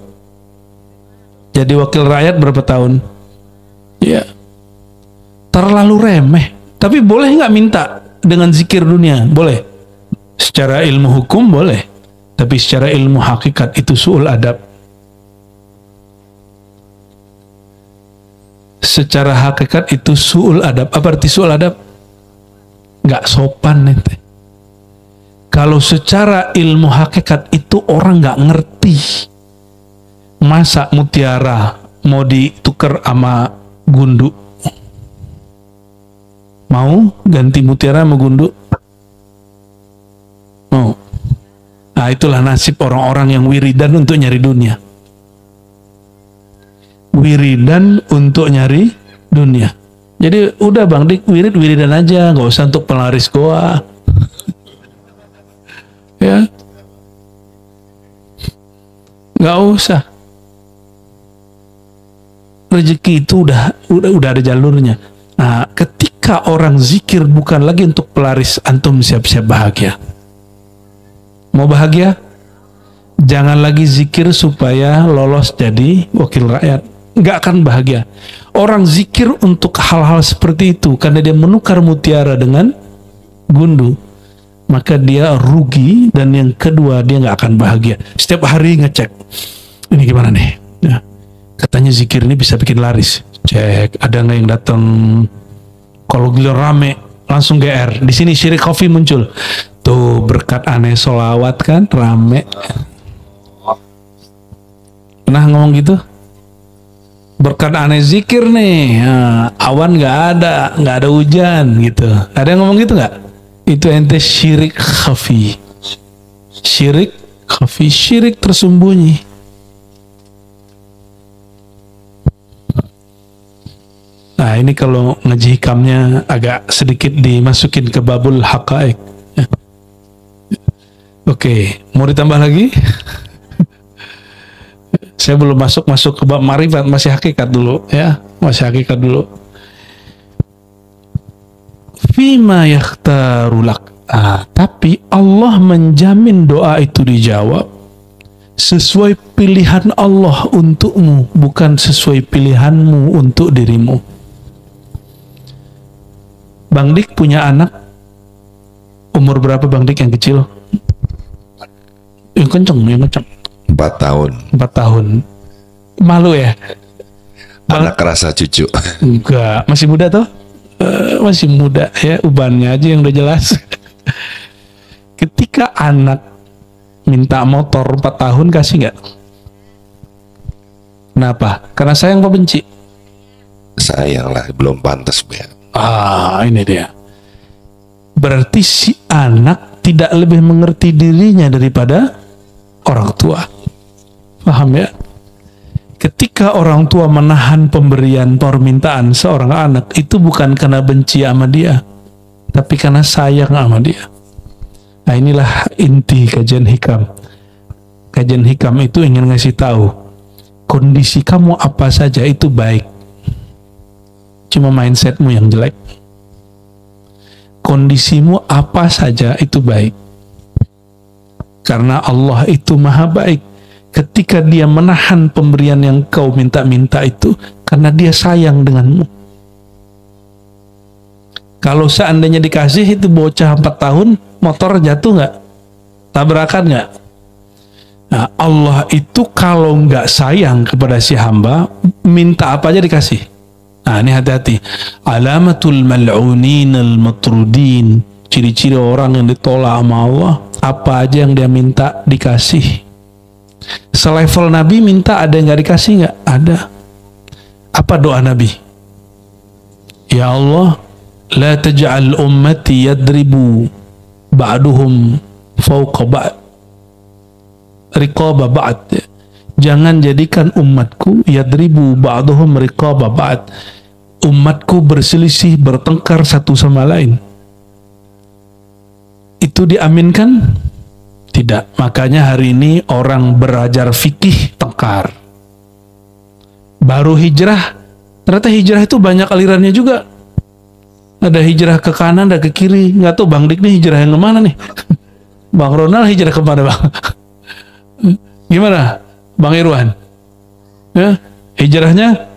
Jadi wakil rakyat berapa tahun? Ya. Terlalu remeh. Tapi boleh nggak minta dengan zikir dunia? Boleh. Secara ilmu hukum boleh. Tapi secara ilmu hakikat itu su'ul adab. Secara hakikat itu su'ul adab. Apa arti su'ul adab? Nggak sopan ente. Kalau secara ilmu hakikat itu orang nggak ngerti. Masa mutiara mau ditukar sama gundu? Mau ganti mutiara sama gundu? Mau? Nah, itulah nasib orang-orang yang wiridan untuk nyari dunia. Wiridan untuk nyari dunia. Jadi udah Bang Dik, wiridan aja, nggak usah untuk pelaris goa. Ya, nggak usah. Rezeki itu udah ada jalurnya. Nah, ketika orang zikir bukan lagi untuk pelaris, antum siap-siap bahagia. Mau bahagia? Jangan lagi zikir supaya lolos jadi wakil rakyat. Nggak akan bahagia. Orang zikir untuk hal-hal seperti itu karena dia menukar mutiara dengan gundu, maka dia rugi. Dan yang kedua, dia nggak akan bahagia. Setiap hari ngecek, ini gimana nih ya, katanya zikir ini bisa bikin laris. Cek ada nggak yang datang. Kalau gila rame langsung GR. Di sini Syirik Coffee muncul tuh, berkat aneh solawat kan rame. Pernah ngomong gitu? Berkat aneh zikir nih, awan nggak ada hujan gitu. Ada yang ngomong gitu nggak? Itu ente syirik khafi. Syirik khafi, syirik tersembunyi. Nah, ini kalau ngaji hikamnya agak sedikit dimasukin ke babul haqa'iq. Oke, mau ditambah lagi? Saya belum masuk ke bab marifat, masih hakikat dulu ya, masih hakikat dulu. Fima yakhtarulak. Tapi Allah menjamin doa itu dijawab sesuai pilihan Allah untukmu, bukan sesuai pilihanmu untuk dirimu. Bang Dik punya anak umur berapa Bang Dik yang kecil? Yang kenceng. 4 tahun. 4 tahun. Malu ya? Anak rasa cucu. Enggak, masih muda toh? Masih muda ya, ubannya aja yang udah jelas. Ketika anak minta motor 4 tahun, kasih nggak? Kenapa? Karena sayang apa benci? Sayang lah, belum pantas ya. Ini dia. Berarti si anak tidak lebih mengerti dirinya daripada orang tua. Paham ya? Ketika orang tua menahan pemberian permintaan seorang anak, itu bukan karena benci sama dia, tapi karena sayang sama dia. Nah, inilah inti kajian hikam. Kajian hikam itu ingin ngasih tahu, kondisi kamu apa saja itu baik. Cuma mindsetmu yang jelek. Kondisimu apa saja itu baik. Karena Allah itu maha baik. Ketika dia menahan pemberian yang kau minta-minta itu, karena dia sayang denganmu. Kalau seandainya dikasih itu bocah 4 tahun, motor jatuh nggak? Tabrakan nggak? Nah, Allah itu kalau nggak sayang kepada si hamba, minta apa aja dikasih. Nah, ini hati-hati. Alamatul mal'unin al-matrudin. Ciri-ciri orang yang ditolak sama Allah, apa aja yang dia minta dikasih. Selevel Nabi minta ada yang nggak dikasih nggak? Ada. Apa doa Nabi? Ya Allah, la taj'al ummati yadribu ba'duhum fawqa ba'd riqaba ba'd. Jangan jadikan umatku yadribu ba'duhum riqaba ba'd. Umatku berselisih, bertengkar satu sama lain. Itu diaminkan? Tidak. Makanya hari ini orang belajar fikih tengkar. Baru hijrah, ternyata hijrah itu banyak alirannya juga. Ada hijrah ke kanan, ada ke kiri. Nggak tahu Bang Dik nih hijrah yang kemana nih? Bang Ronald hijrah kemana Bang? Gimana Bang Irwan? Ya, hijrahnya?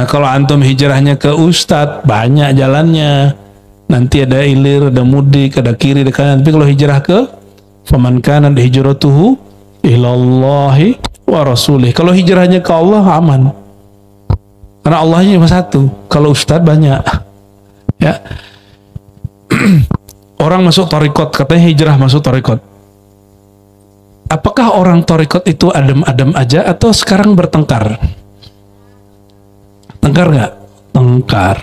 Kalau antum hijrahnya ke Ustadz, banyak jalannya. Nanti ada ilir, ada mudik, ada kiri, ada kanan. Tapi kalau hijrah ke faman kana hijratuhu ilallahi wa rasulih. Kalau hijrahnya ke Allah aman. Karena Allahnya cuma satu. Kalau Ustadz banyak. Ya. Orang masuk thariqat, katanya hijrah masuk thariqat. Apakah orang thariqat itu adem-adem aja atau sekarang bertengkar? Tengkar nggak? Tengkar.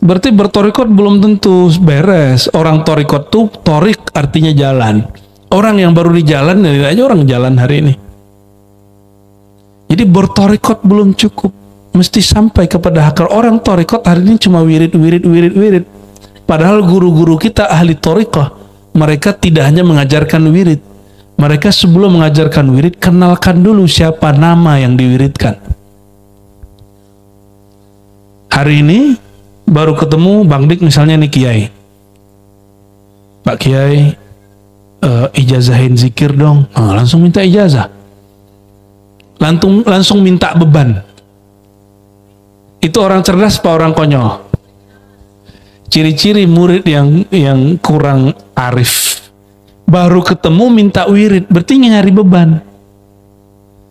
Berarti bertorikot belum tentu beres. Orang torikot tuh, torik artinya jalan. Orang yang baru di jalan, nilai aja orang jalan hari ini. Jadi bertorikot belum cukup. Mesti sampai kepada hakal. Orang torikot hari ini cuma wirid. Padahal guru-guru kita ahli torikoh, mereka tidak hanya mengajarkan wirid. Mereka sebelum mengajarkan wirid, kenalkan dulu siapa nama yang diwiridkan. Hari ini baru ketemu Bang Dik misalnya nih Kiai. Pak Kiai, ijazahin zikir dong. Langsung minta ijazah. Langsung minta beban. Itu orang cerdas apa orang konyol? Ciri-ciri murid yang kurang arif. Baru ketemu minta wirid, berarti nyari beban.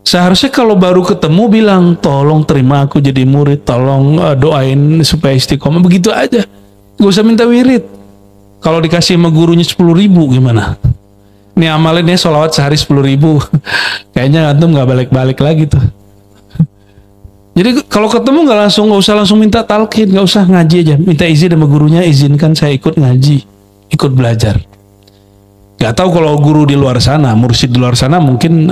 Seharusnya kalau baru ketemu bilang, tolong terima aku jadi murid, tolong doain supaya istiqomah, begitu aja. Gak usah minta wirid. Kalau dikasih sama gurunya 10.000 gimana? Ini amalinnya sholawat sehari 10.000. Kayaknya antum gak balik-balik lagi tuh. Jadi kalau ketemu gak usah langsung minta talqin, gak usah ngaji aja. Minta izin sama gurunya, izinkan saya ikut ngaji, ikut belajar. Gak tahu kalau guru di luar sana, mursyid di luar sana mungkin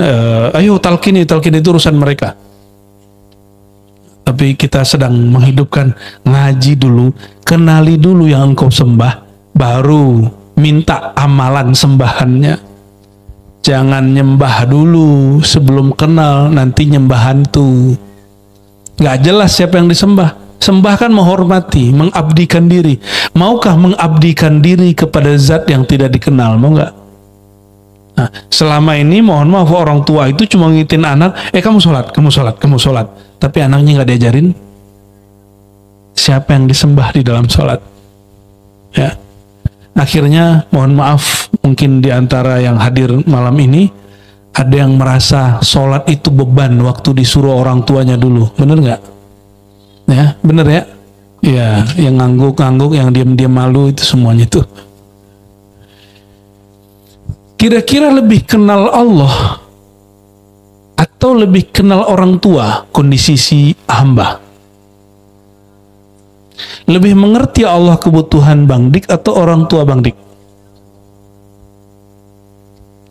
ayo talqin itu urusan mereka. Tapi kita sedang menghidupkan, ngaji dulu, kenali dulu yang engkau sembah, baru minta amalan sembahannya. Jangan nyembah dulu sebelum kenal, nanti nyembah hantu. Gak jelas siapa yang disembah. Sembah kan menghormati, mengabdikan diri. Maukah mengabdikan diri kepada zat yang tidak dikenal? Mau nggak? Nah, selama ini mohon maaf orang tua itu cuma ngingetin anak, kamu sholat. Tapi anaknya nggak diajarin siapa yang disembah di dalam sholat. Ya, akhirnya mohon maaf mungkin di antara yang hadir malam ini Ada yang merasa sholat itu beban waktu disuruh orang tuanya dulu. Bener nggak? Ya, bener ya? Ya, yang ngangguk-ngangguk, yang diam-diam malu, itu semuanya itu. Kira-kira lebih kenal Allah atau lebih kenal orang tua kondisi si hamba? Lebih mengerti Allah kebutuhan Bang Dik atau orang tua Bang Dik?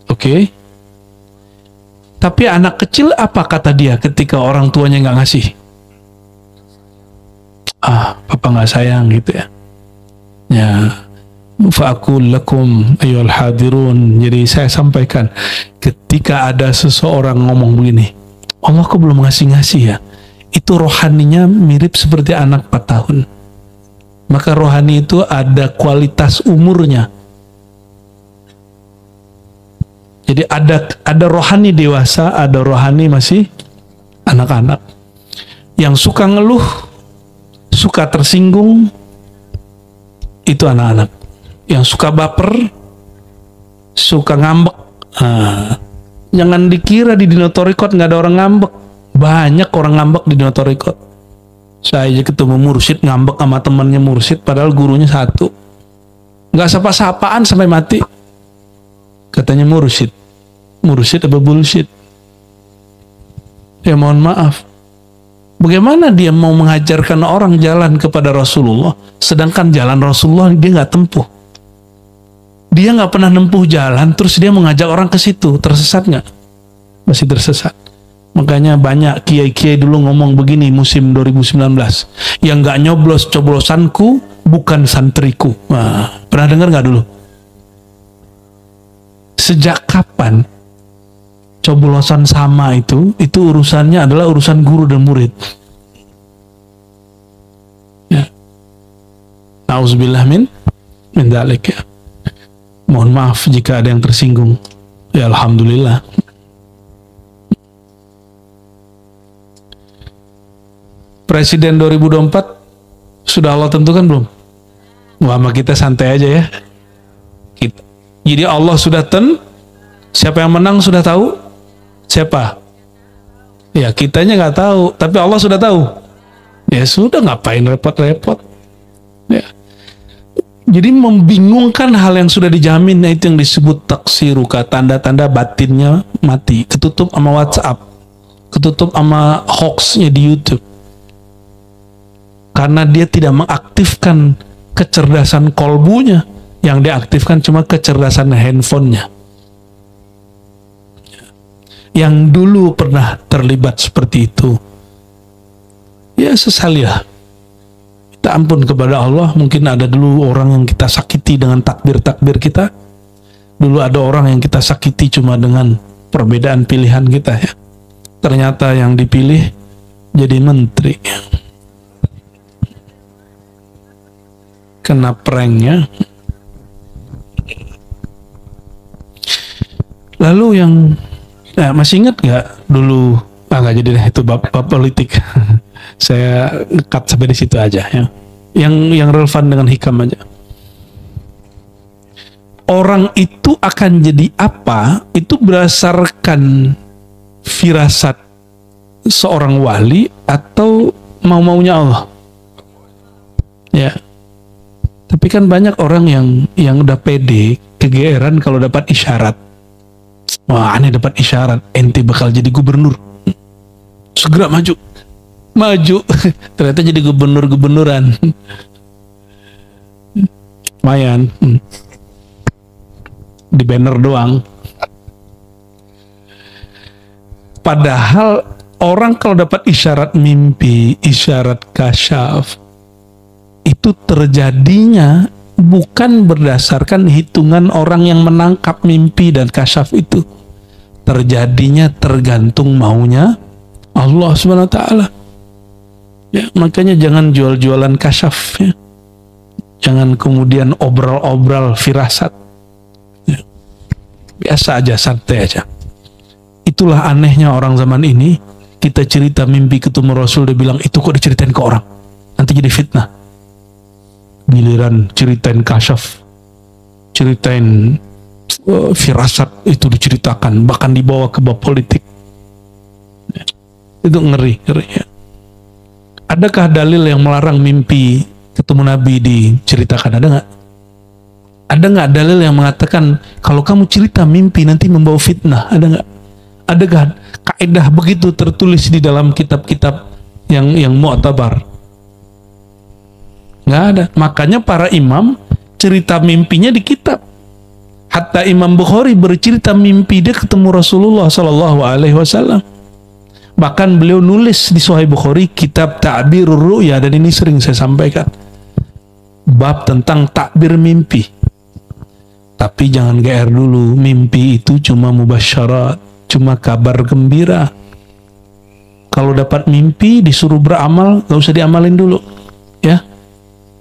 Oke. Tapi anak kecil apa kata dia ketika orang tuanya nggak ngasih? Papa nggak sayang gitu ya. Ya, fa'akul lakum ayyuhal hadirun. Jadi saya sampaikan, ketika ada seseorang ngomong begini, Allah kok belum ngasih-ngasih ya? Itu rohaninya mirip seperti anak 4 tahun. Maka rohani itu ada kualitas umurnya. Jadi ada rohani dewasa, ada rohani masih anak-anak. Yang suka ngeluh, suka tersinggung, itu anak-anak. Yang suka baper, suka ngambek. Jangan dikira di Dinotorikot nggak ada orang ngambek. Banyak orang ngambek di Dinotorikot. Saya aja ketemu mursyid ngambek sama temannya mursyid, padahal gurunya satu. Nggak sapa-sapaan sampai mati. Katanya mursyid. Mursyid apa bullshit? Ya mohon maaf. Bagaimana dia mau mengajarkan orang jalan kepada Rasulullah, sedangkan jalan Rasulullah dia nggak tempuh. Dia nggak pernah nempuh jalan, terus dia mengajak orang ke situ. Tersesat nggak? Masih tersesat. Makanya banyak kiai-kiai dulu ngomong begini musim 2019. Yang nggak nyoblos coblosanku, bukan santriku. Nah, pernah dengar nggak dulu? Sejak kapan coblosan sama itu urusannya adalah urusan guru dan murid? Ya. Nauzubillah min dzalik ya. Mohon maaf jika ada yang tersinggung. Ya alhamdulillah. Presiden 2024 sudah Allah tentukan belum? Wah, sama kita santai aja ya. Jadi Allah sudah siapa yang menang sudah tahu? Siapa? Ya kitanya nggak tahu, tapi Allah sudah tahu. Ya sudah, ngapain repot-repot? Ya. Jadi membingungkan hal yang sudah dijamin, itu yang disebut taksiruka, tanda-tanda batinnya mati, ketutup sama WhatsApp, ketutup sama hoaxnya di YouTube. Karena dia tidak mengaktifkan kecerdasan kolbunya, yang diaktifkan cuma kecerdasan handphonenya. Yang dulu pernah terlibat seperti itu, ya sesalilah. Kita ampun kepada Allah. Mungkin ada dulu orang yang kita sakiti dengan takbir-takbir kita. Dulu ada orang yang kita sakiti cuma dengan perbedaan pilihan kita ya. Ternyata yang dipilih jadi menteri. Kena pranknya. Lalu yang masih ingat nggak dulu? Nggak jadi deh, itu bab politik. Saya cut sampai di situ aja ya. Yang relevan dengan hikam aja. Orang itu akan jadi apa? Itu berdasarkan firasat seorang wali atau mau-maunya Allah. Ya. Tapi kan banyak orang yang udah pede, kegeeran kalau dapat isyarat. Wah, aneh dapat isyarat, ente bakal jadi gubernur. Segera maju. Ternyata jadi gubernur-gubernuran. Lumayan. Di banner doang. Padahal orang kalau dapat isyarat mimpi, isyarat kasyaf, itu terjadinya bukan berdasarkan hitungan orang yang menangkap mimpi dan kasyaf itu. Terjadinya tergantung maunya Allah Subhanahu wa taala. Ya, makanya jangan jual-jualan kasyaf ya. Jangan kemudian obral-obral firasat. Ya. Biasa aja, santai aja. Itulah anehnya orang zaman ini. Kita cerita mimpi ketemu Rasul, dia bilang itu kok diceritain ke orang, nanti jadi fitnah. Giliran ceritain kasyaf, ceritain firasat itu diceritakan, bahkan dibawa ke bab politik. Itu ngeri ya. Adakah dalil yang melarang mimpi ketemu Nabi diceritakan? Ada nggak? Ada nggak dalil yang mengatakan kalau kamu cerita mimpi nanti membawa fitnah? Ada nggak? Adakah kaidah begitu tertulis di dalam kitab-kitab yang mu'tabar? Nggak ada. Makanya para imam cerita mimpinya di kitab. Hatta Imam Bukhari bercerita mimpi dia ketemu Rasulullah Sallallahu Alaihi Wasallam. Bahkan beliau nulis di Sahih Bukhari kitab Ta'birur Ru'ya, dan ini sering saya sampaikan, bab tentang takbir mimpi. Tapi jangan GR dulu, mimpi itu cuma mubasyarat, cuma kabar gembira. Kalau dapat mimpi disuruh beramal, gak usah diamalin dulu, ya.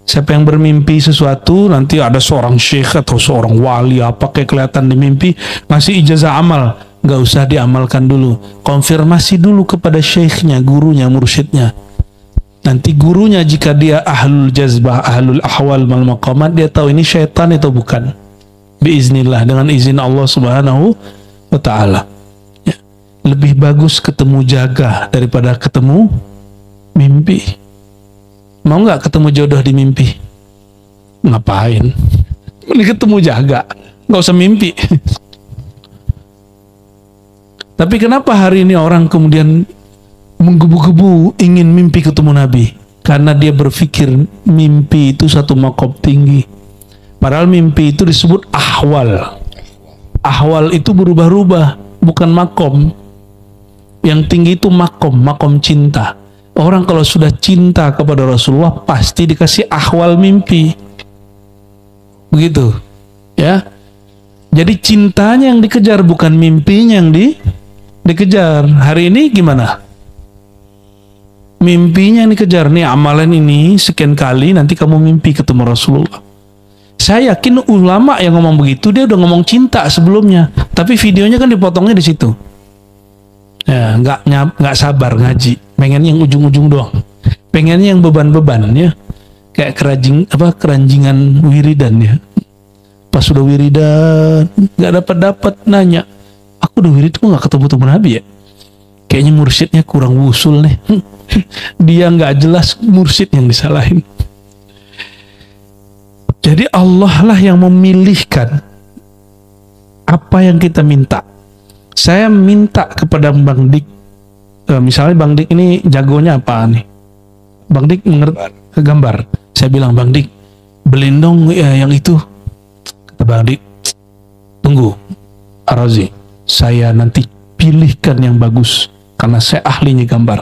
Siapa yang bermimpi sesuatu, nanti ada seorang syekh atau seorang wali apa kayak kelihatan di mimpi ngasih ijazah amal, gak usah diamalkan dulu. Konfirmasi dulu kepada syekhnya, gurunya, mursyidnya. Nanti gurunya jika dia ahlul jazbah, ahlul ahwal mal maqamat, dia tahu ini syaitan atau bukan. Biiznillah, dengan izin Allah Subhanahu wa ta'ala. Ya. Lebih bagus ketemu jaga daripada ketemu mimpi. Mau nggak ketemu jodoh di mimpi? Ngapain? Mending ketemu jaga, nggak usah mimpi. Tapi kenapa hari ini orang kemudian menggebu-gebu ingin mimpi ketemu Nabi? Karena dia berpikir mimpi itu satu makom tinggi. Padahal mimpi itu disebut ahwal. Ahwal itu berubah-ubah, bukan makom. Yang tinggi itu makom, makom cinta. Orang kalau sudah cinta kepada Rasulullah pasti dikasih ahwal mimpi. Begitu. Ya. Jadi cintanya yang dikejar, bukan mimpinya yang dikejar. Hari ini gimana? Mimpinya yang dikejar. Nih amalan ini sekian kali nanti kamu mimpi ketemu Rasulullah. Saya yakin ulama yang ngomong begitu dia udah ngomong cinta sebelumnya, tapi videonya kan dipotongnya di situ. Ya, nggak sabar ngaji, pengen yang ujung-ujung doang, pengen yang beban-beban ya, kayak keranjingan wiridan ya. Pas sudah wiridan nggak dapat nanya, aku udah wirid kok nggak ketemu Nabi ya? Kayaknya mursyidnya kurang wusul nih. Dia nggak jelas, mursyid yang disalahin. Jadi Allah lah yang memilihkan apa yang kita minta. Saya minta kepada Bang Dik, misalnya Bang Dik ini jagonya apa nih? Bang Dik mengerti gambar. Saya bilang, Bang Dik, beliin dong ya yang itu. Kata Bang Dik, tunggu Ar-Razi, saya nanti pilihkan yang bagus karena saya ahlinya gambar.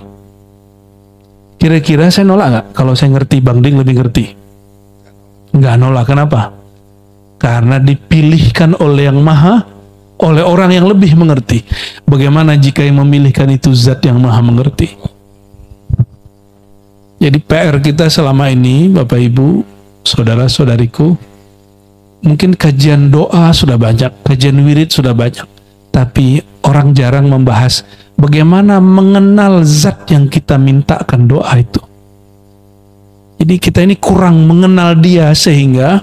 Kira-kira saya nolak nggak kalau saya ngerti Bang Dik lebih ngerti? Nggak nolak. Kenapa? Karena dipilihkan oleh yang maha, oleh orang yang lebih mengerti. Bagaimana jika yang memilihkan itu zat yang maha mengerti? Jadi PR kita selama ini, Bapak Ibu, saudara-saudariku, mungkin kajian doa sudah banyak, kajian wirid sudah banyak, tapi orang jarang membahas bagaimana mengenal zat yang kita mintakan doa itu. Jadi kita ini kurang mengenal dia sehingga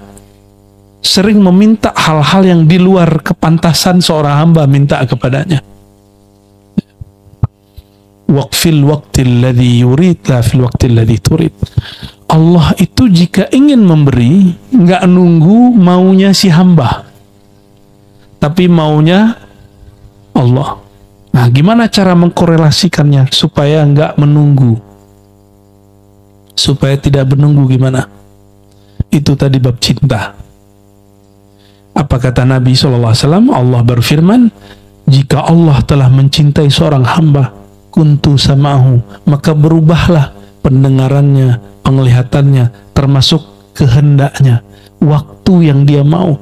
sering meminta hal-hal yang di luar kepantasan seorang hamba minta kepadanya. Waqfil waqtil ladzi yurid la fil waqtil ladzi turid. Allah itu jika ingin memberi nggak nunggu maunya si hamba, tapi maunya Allah. Nah, gimana cara mengkorelasikannya supaya nggak menunggu, supaya tidak menunggu? Gimana? Itu tadi bab cinta. Apa kata Nabi SAW? Allah berfirman, jika Allah telah mencintai seorang hamba, kuntu sama'ahu, maka berubahlah pendengarannya, penglihatannya, termasuk kehendaknya, waktu yang dia mau.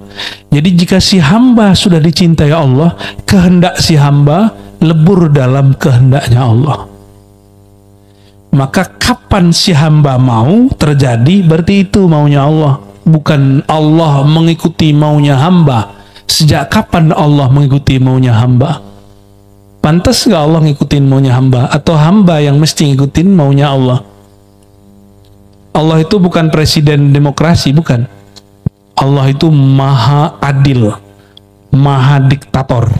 Jadi jika si hamba sudah dicintai Allah, kehendak si hamba lebur dalam kehendaknya Allah. Maka kapan si hamba mau terjadi, berarti itu maunya Allah. Bukan Allah mengikuti maunya hamba. Sejak kapan Allah mengikuti maunya hamba? Pantas gak Allah ngikutin maunya hamba? Atau hamba yang mesti ngikutin maunya Allah? Allah itu bukan presiden demokrasi, bukan. Allah itu maha adil, maha diktator.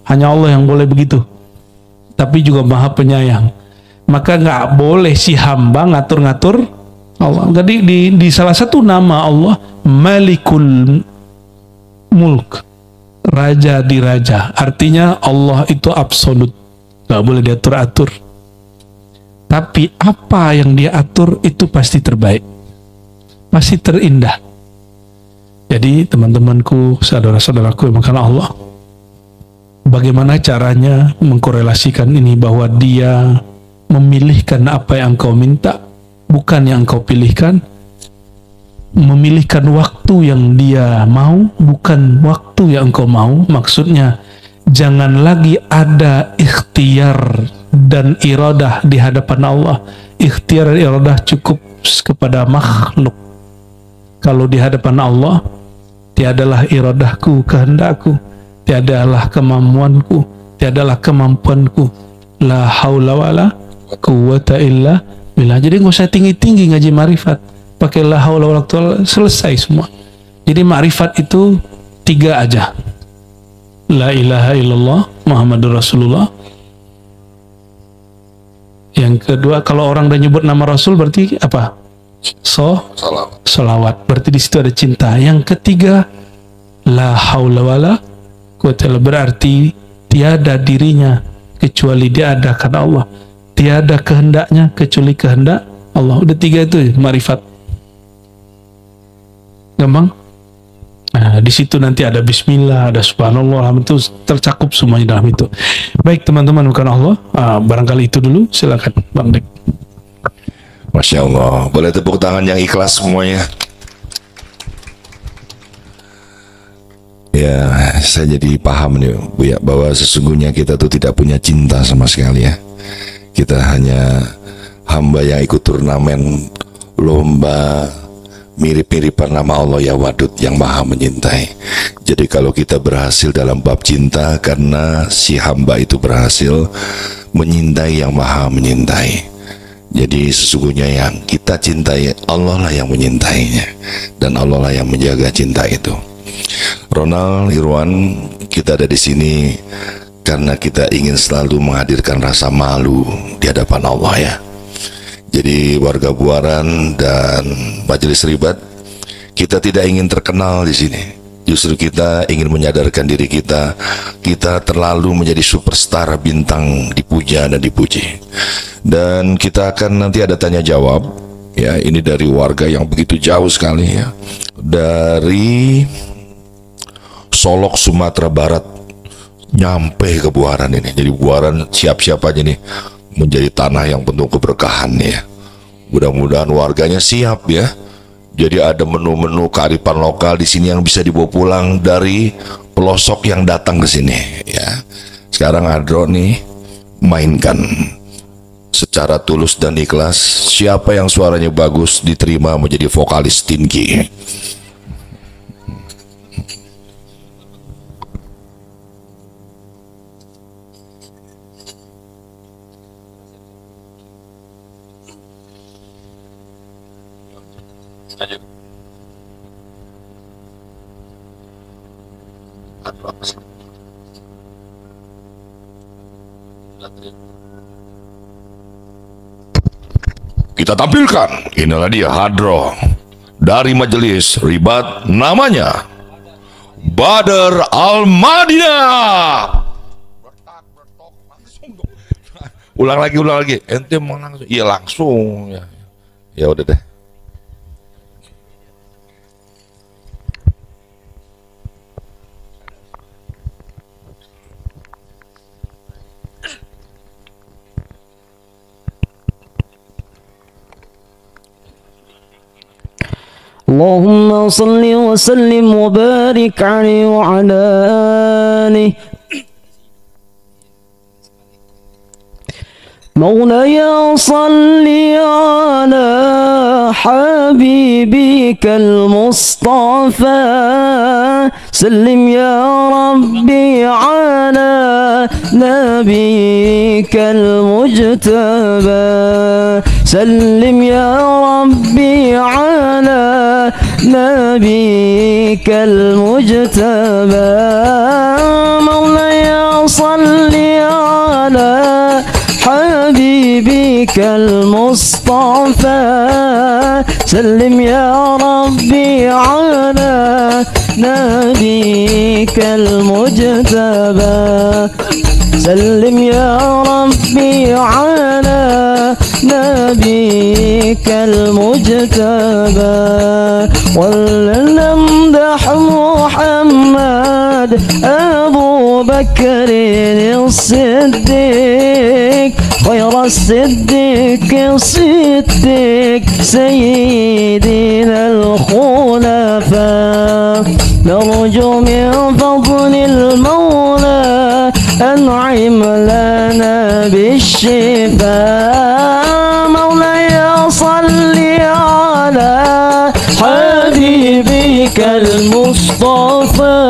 Hanya Allah yang boleh begitu. Tapi juga maha penyayang. Maka nggak boleh si hamba ngatur-ngatur Allah. Jadi di salah satu nama Allah, Malikul Mulk, Raja di Raja. Artinya Allah itu absolut, nggak boleh diatur-atur. Tapi apa yang dia atur itu pasti terbaik, pasti terindah. Jadi teman-temanku, saudara-saudaraku yang makan Allah, bagaimana caranya mengkorelasikan ini bahwa dia memilihkan apa yang engkau minta, bukan yang engkau pilihkan, memilihkan waktu yang dia mau, bukan waktu yang engkau mau. Maksudnya, jangan lagi ada ikhtiar dan iradah di hadapan Allah. Ikhtiar dan iradah cukup kepada makhluk. Kalau di hadapan Allah, tiadalah iradahku, kehendakku, tiadalah kemampuanku, tiadalah kemampuanku, la haula wala quwwata illa billah. Jadi nggak usah tinggi-tinggi ngaji ma'rifat, pakai la haula wala quwwata, selesai semua. Jadi ma'rifat itu 3 aja, la ilaha illallah Muhammadur Rasulullah. Yang kedua, kalau orang udah nyebut nama Rasul berarti apa? Salawat. Berarti di situ ada cinta. Yang ketiga, la haula wala quwwata illa, berarti tiada dirinya kecuali dia ada karena Allah. Tiada kehendaknya kecuali kehendak Allah. Udah 3 itu ma'rifat. Gampang? Nah, di situ nanti ada bismillah, ada subhanallah, itu tercakup semuanya dalam itu. Baik teman-teman, bukan Allah. Barangkali itu dulu, silakan Bang Dek. Masya Allah, boleh tepuk tangan yang ikhlas semuanya. Ya, saya jadi paham nih Buya, bahwa sesungguhnya kita tuh tidak punya cinta sama sekali ya. Kita hanya hamba yang ikut turnamen lomba mirip-miripan nama Allah ya Wadud yang maha menyintai. Jadi kalau kita berhasil dalam bab cinta, karena si hamba itu berhasil menyintai yang maha menyintai. Jadi sesungguhnya yang kita cintai, Allah lah yang menyintainya, dan Allah lah yang menjaga cinta itu. Ronald, Irwan, kita ada di sini karena kita ingin selalu menghadirkan rasa malu di hadapan Allah ya. Jadi warga Buaran dan Majelis Ribat, kita tidak ingin terkenal di sini. Justru kita ingin menyadarkan diri kita terlalu menjadi superstar, bintang dipuja dan dipuji. Dan kita akan nanti ada tanya jawab ya, ini dari warga yang begitu jauh sekali ya, dari Solok Sumatera Barat nyampe ke Buaran ini. Jadi Buaran siap-siap aja nih menjadi tanah yang penuh keberkahan ya. Mudah-mudahan warganya siap ya. Jadi ada menu-menu kearifan lokal di sini yang bisa dibawa pulang dari pelosok yang datang ke sini ya. Sekarang Adro nih mainkan secara tulus dan ikhlas. Siapa yang suaranya bagus diterima menjadi vokalis tinggi. Kita tampilkan, inilah dia Hadro dari Majelis Ribat, namanya Badar Al-Madinah. Ulang lagi, ente mau langsung? Iya langsung ya. Ya udah deh. Allahumma salli wa sallim wa barik alaihi wa ala alihi مولاي صل على حبيبك المصطفى سلم يا ربي على نبيك المجتبى سلم يا ربي على نبيك المجتبى مولاي صل على حبيبك المصطفى سلم يا ربي على نبيك المجتبى سلم يا ربي على نبيك المجتبى ولنمدح محمد أبو بكر الصديق خير الصديق صديق سيدنا الخلفاء نرجو من فضل المولى أنعم لنا بالشفاء مولاي صل على حبيبك المصطفى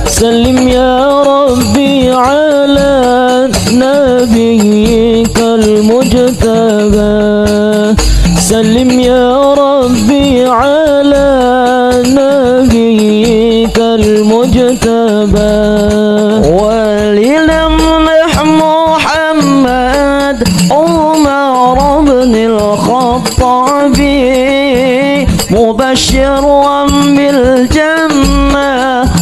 سلم يا ربي على نبيك المجتبى سلم يا ربي على نبيك المجتبى ولنمدح محمد عمر بن الخطاب مبشرا بالجنة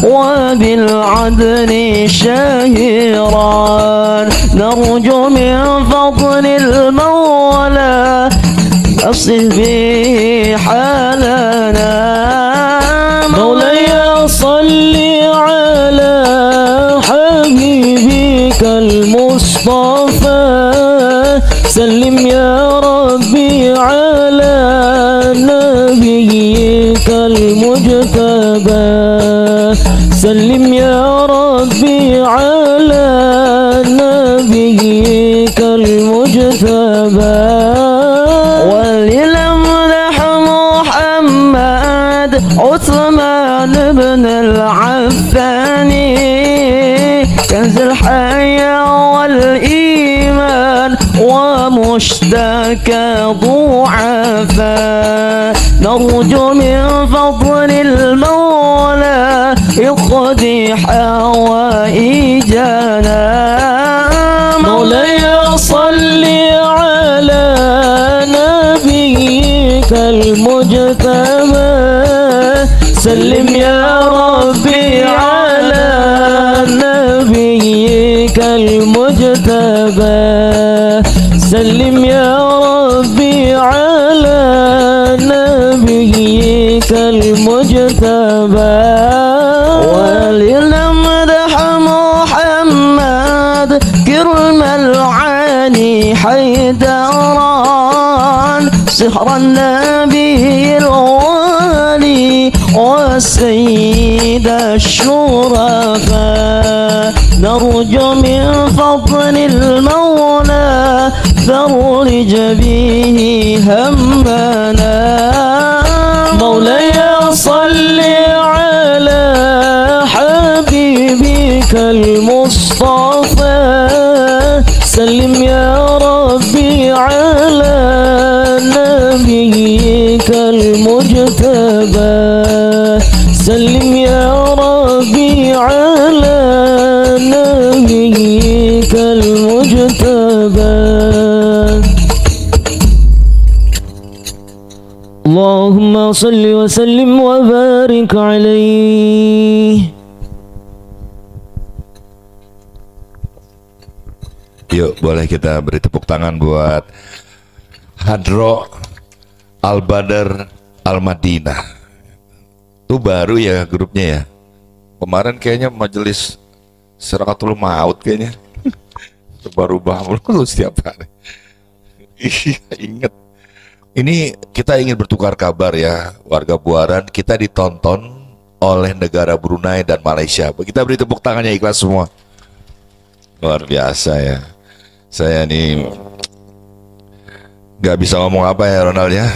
وبالعدل شهيرا نرجو من فضل المولى أصل به حالنا مولاي صل على حبيبك المصطفى سلم يا ربي على نبيك المجتبى سلم يا ربي على نبيك المجتبى ولنمدح محمد عثمان بن العفان كنز الحياة والإيمان ومشتكى ضعفاء نرجو من فضل المولى يقضي حوائجنا مولاي صل على نبيك المجتبى سلم يا ربي على نبيك المجتبى سلم يا ربي على نبيك المجتبى ولنمدح محمد كرم العاني حيدران سحر النبي الوالي والسيد الشرفاء نرجو من فضل المولى فرج به همنا مولاي صل على حبيبك المصطفى سلم يا ربي على نبيك المجتبى سلم يا ربي على نبيك المجتبى اللهم صل وسلم وبارك عليه. Yuk, boleh kita beri tepuk tangan buat Hadro Al-Badar Al-Madinah. Itu baru ya grupnya ya. Kemarin kayaknya majelis Sirakatul Maut kayaknya. Berubah mulu setiap hari. Iya, ingat. Ini kita ingin bertukar kabar ya, warga Buaran. Kita ditonton oleh negara Brunei dan Malaysia. Kita beri tepuk tangannya ikhlas semua. Luar biasa ya. Saya nih nggak bisa ngomong apa ya Ronald ya.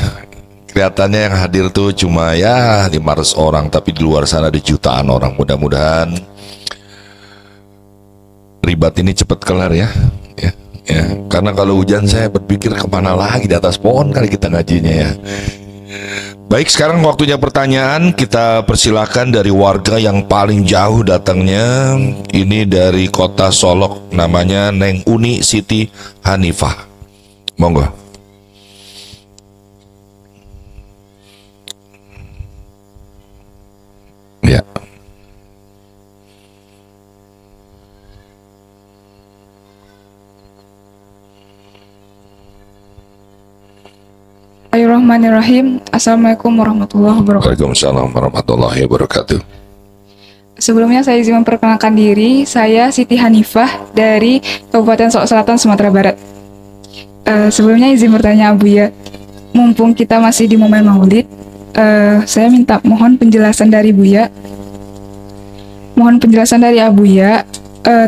Kelihatannya yang hadir tuh cuma ya 500 orang, tapi di luar sana ada jutaan orang. Mudah-mudahan ribat ini cepat kelar ya. Ya. Karena kalau hujan saya berpikir kemana lagi, di atas pohon kali kita ngajinya ya. Baik, sekarang waktunya pertanyaan. Kita persilakan dari warga yang paling jauh datangnya. Ini dari kota Solok, namanya Neng Uni Siti Hanifah. Monggo. Ya. Bismillahirrahmanirrahim. Assalamualaikum warahmatullahi wabarakatuh. Waalaikumsalam warahmatullahi wabarakatuh. Sebelumnya saya izin memperkenalkan diri. Saya Siti Hanifah dari Kabupaten Solok Selatan, Sumatera Barat. Sebelumnya izin bertanya Abuya, mumpung kita masih di momen Maulid, saya minta mohon penjelasan dari Buya. Mohon penjelasan dari Abuya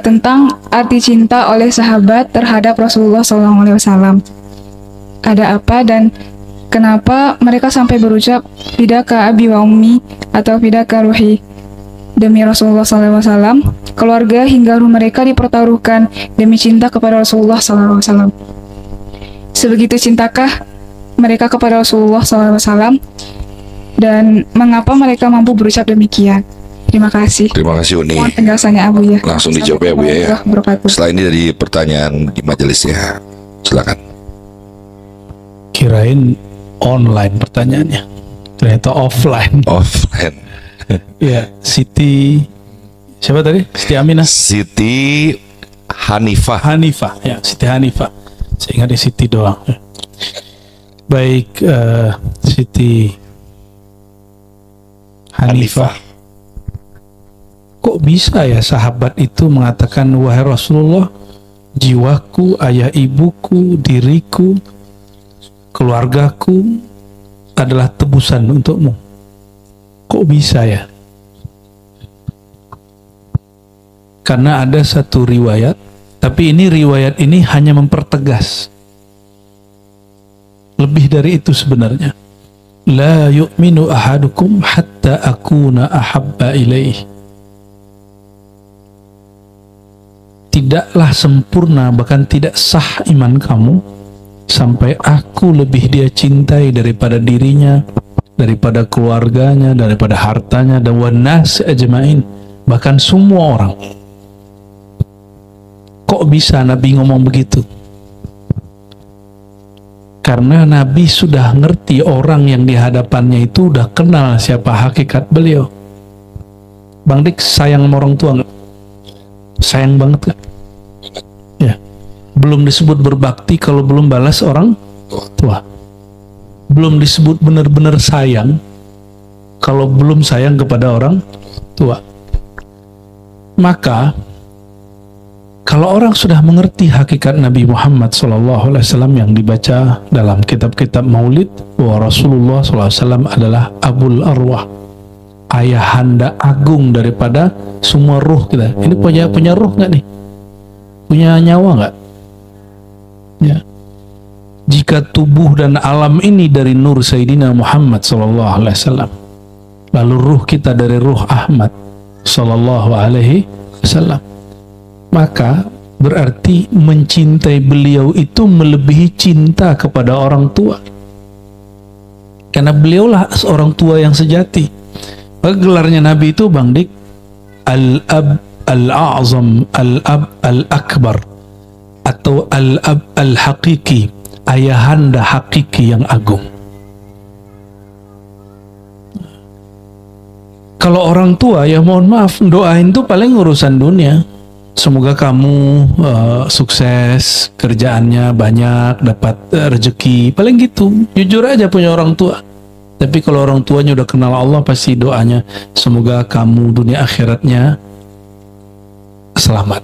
tentang arti cinta oleh sahabat terhadap Rasulullah SAW. Ada apa dan kenapa mereka sampai berucap fidaka abi wa ummi atau fidaka ruhi, demi Rasulullah SAW, keluarga hingga ruh mereka dipertaruhkan demi cinta kepada Rasulullah SAW. Sebegitu cintakah mereka kepada Rasulullah SAW, dan mengapa mereka mampu berucap demikian? Terima kasih. Terima kasih Uni. Mohon penjelasannya Abu ya. Langsung dijawab ya Bu ya. Setelah ini dari pertanyaan di majelisnya, silakan. Kirain online pertanyaannya, ternyata offline. Offline. Ya, Siti siapa tadi? Siti Aminah. Siti Hanifah. Hanifah, ya, Siti Hanifah. Saya ingat di Siti doang. Ya. Baik, Siti Hanifah. Kok bisa ya sahabat itu mengatakan, wahai Rasulullah, jiwaku, ayah ibuku, diriku, keluargaku adalah tebusan untukmu. Kok bisa ya? Karena ada satu riwayat, tapi ini riwayat ini hanya mempertegas. Lebih dari itu sebenarnya. La yu'minu ahadukum hatta akuna ahabba ilaih. Tidaklah sempurna, bahkan tidak sah iman kamu sampai aku lebih dia cintai daripada dirinya, daripada keluarganya, daripada hartanya, dan wanas ajmain, bahkan semua orang. Kok bisa Nabi ngomong begitu? Karena Nabi sudah ngerti orang yang di hadapannya itu udah kenal siapa hakikat beliau. Bang Dik sayang sama orang tua nggak? Sayang banget gak? Ya. Belum disebut berbakti kalau belum balas orang tua. Belum disebut benar-benar sayang kalau belum sayang kepada orang tua. Maka kalau orang sudah mengerti hakikat Nabi Muhammad SAW yang dibaca dalam kitab-kitab Maulid, bahwa Rasulullah SAW adalah Abul Arwah, ayahanda agung daripada semua ruh kita. Ini punya ruh nggak nih? Punya nyawa nggak? Ya. Jika tubuh dan alam ini dari nur Sayyidina Muhammad SAW, lalu ruh kita dari ruh Ahmad SAW, maka berarti mencintai beliau itu melebihi cinta kepada orang tua, karena beliaulah orang tua yang sejati. Maka gelarnya Nabi itu Bang Dik, Al-Ab Al-A'zam, Al-Ab Al-Akbar, atau Al-Ab Al-Hakiki, ayahanda hakiki yang agung. Kalau orang tua, ya mohon maaf, doain tuh paling urusan dunia. Semoga kamu sukses, kerjaannya banyak, dapat rezeki, paling gitu. Jujur aja punya orang tua. Tapi kalau orang tuanya udah kenal Allah, pasti doanya semoga kamu dunia akhiratnya selamat.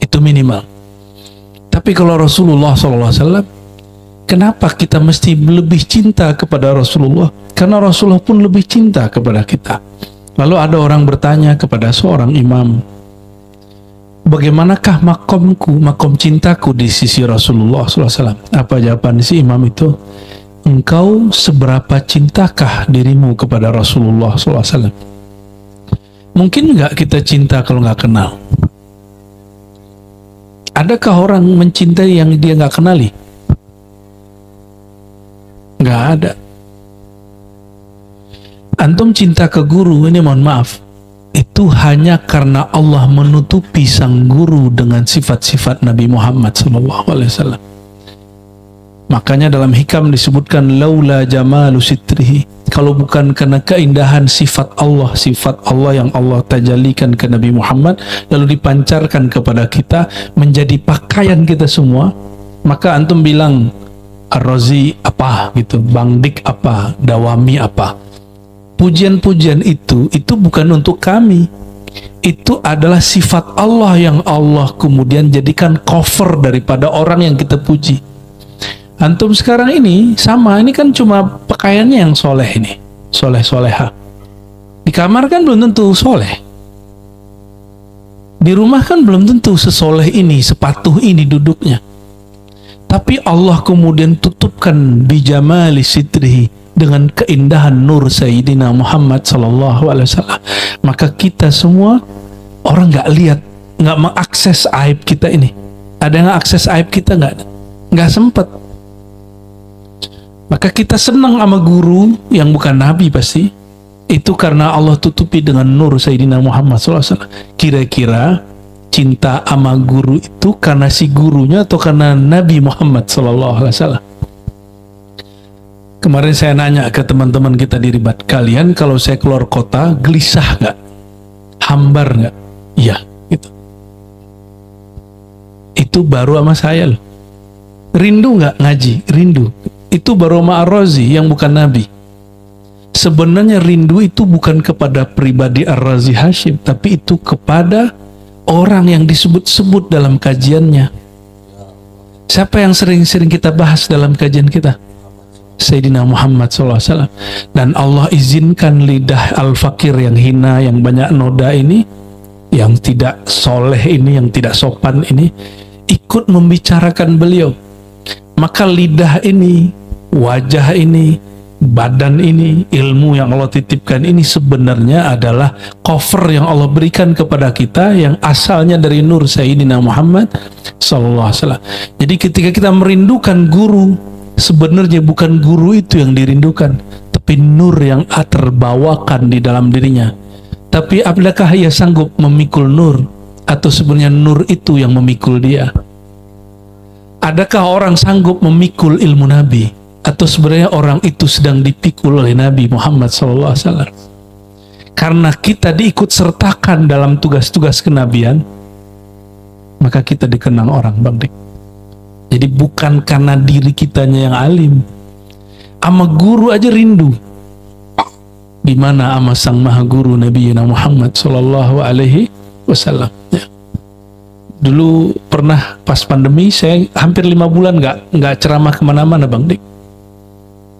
Itu minimal. Tapi kalau Rasulullah SAW, kenapa kita mesti lebih cinta kepada Rasulullah? Karena Rasulullah pun lebih cinta kepada kita. Lalu ada orang bertanya kepada seorang imam, bagaimanakah makom cintaku di sisi Rasulullah SAW? Apa jawaban si imam itu? Engkau seberapa cintakah dirimu kepada Rasulullah SAW? Mungkin nggak kita cinta kalau nggak kenal? Adakah orang mencintai yang dia nggak kenali? Nggak ada. Antum cinta ke guru, ini mohon maaf, itu hanya karena Allah menutupi sang guru dengan sifat-sifat Nabi Muhammad SAW. Makanya dalam hikam disebutkan laula jamalu sitrihi, kalau bukan karena keindahan sifat Allah yang Allah tajallikan ke Nabi Muhammad lalu dipancarkan kepada kita menjadi pakaian kita semua, maka antum bilang Ar-Razi apa gitu, Bang Dik apa, Dawami apa. Pujian-pujian itu bukan untuk kami. Itu adalah sifat Allah yang Allah kemudian jadikan cover daripada orang yang kita puji. Antum sekarang ini sama, ini kan cuma pakaiannya yang soleh ini, soleh-soleha. Di kamar kan belum tentu soleh. Di rumah kan belum tentu sesoleh ini, sepatuh ini duduknya. Tapi Allah kemudian tutupkan bijamali sitrihi, dengan keindahan nur Sayyidina Muhammad SAW. Maka kita semua orang nggak lihat, nggak mengakses aib kita ini. Ada yang akses aib kita nggak sempat. Maka kita senang sama guru yang bukan nabi pasti. Itu karena Allah tutupi dengan nur Sayyidina Muhammad SAW. Kira-kira cinta sama guru itu karena si gurunya atau karena Nabi Muhammad SAW? Kemarin saya nanya ke teman-teman kita di Ribat, kalian kalau saya keluar kota gelisah nggak? Hambar nggak? Iya, gitu. Itu baru sama saya loh. Rindu nggak ngaji? Rindu. Itu baru sama Ar-Razi yang bukan Nabi. Sebenarnya rindu itu bukan kepada pribadi Ar-Razi Hashim, tapi itu kepada orang yang disebut-sebut dalam kajiannya. Siapa yang sering-sering kita bahas dalam kajian kita? Sayyidina Muhammad SAW. Dan Allah izinkan lidah al-fakir yang hina, yang banyak noda ini, yang tidak soleh ini, yang tidak sopan ini, ikut membicarakan beliau. Maka lidah ini, wajah ini, badan ini, ilmu yang Allah titipkan ini sebenarnya adalah cover yang Allah berikan kepada kita yang asalnya dari nur Sayyidina Muhammad SAW. Jadi ketika kita merindukan guru, sebenarnya bukan guru itu yang dirindukan, tapi nur yang terbawakan di dalam dirinya. Tapi apakah ia sanggup memikul nur, atau sebenarnya nur itu yang memikul dia? Adakah orang sanggup memikul ilmu Nabi, atau sebenarnya orang itu sedang dipikul oleh Nabi Muhammad SAW? Karena kita diikut sertakan dalam tugas-tugas kenabian, maka kita dikenang orang, Bang Dik. Jadi bukan karena diri kitanya yang alim. Ama guru aja rindu. Gimana ama sang maha guru Nabi Muhammad Sallallahu Alaihi Wasallam. Ya. Dulu pernah pas pandemi saya hampir 5 bulan nggak ceramah kemana-mana, Bang Dik.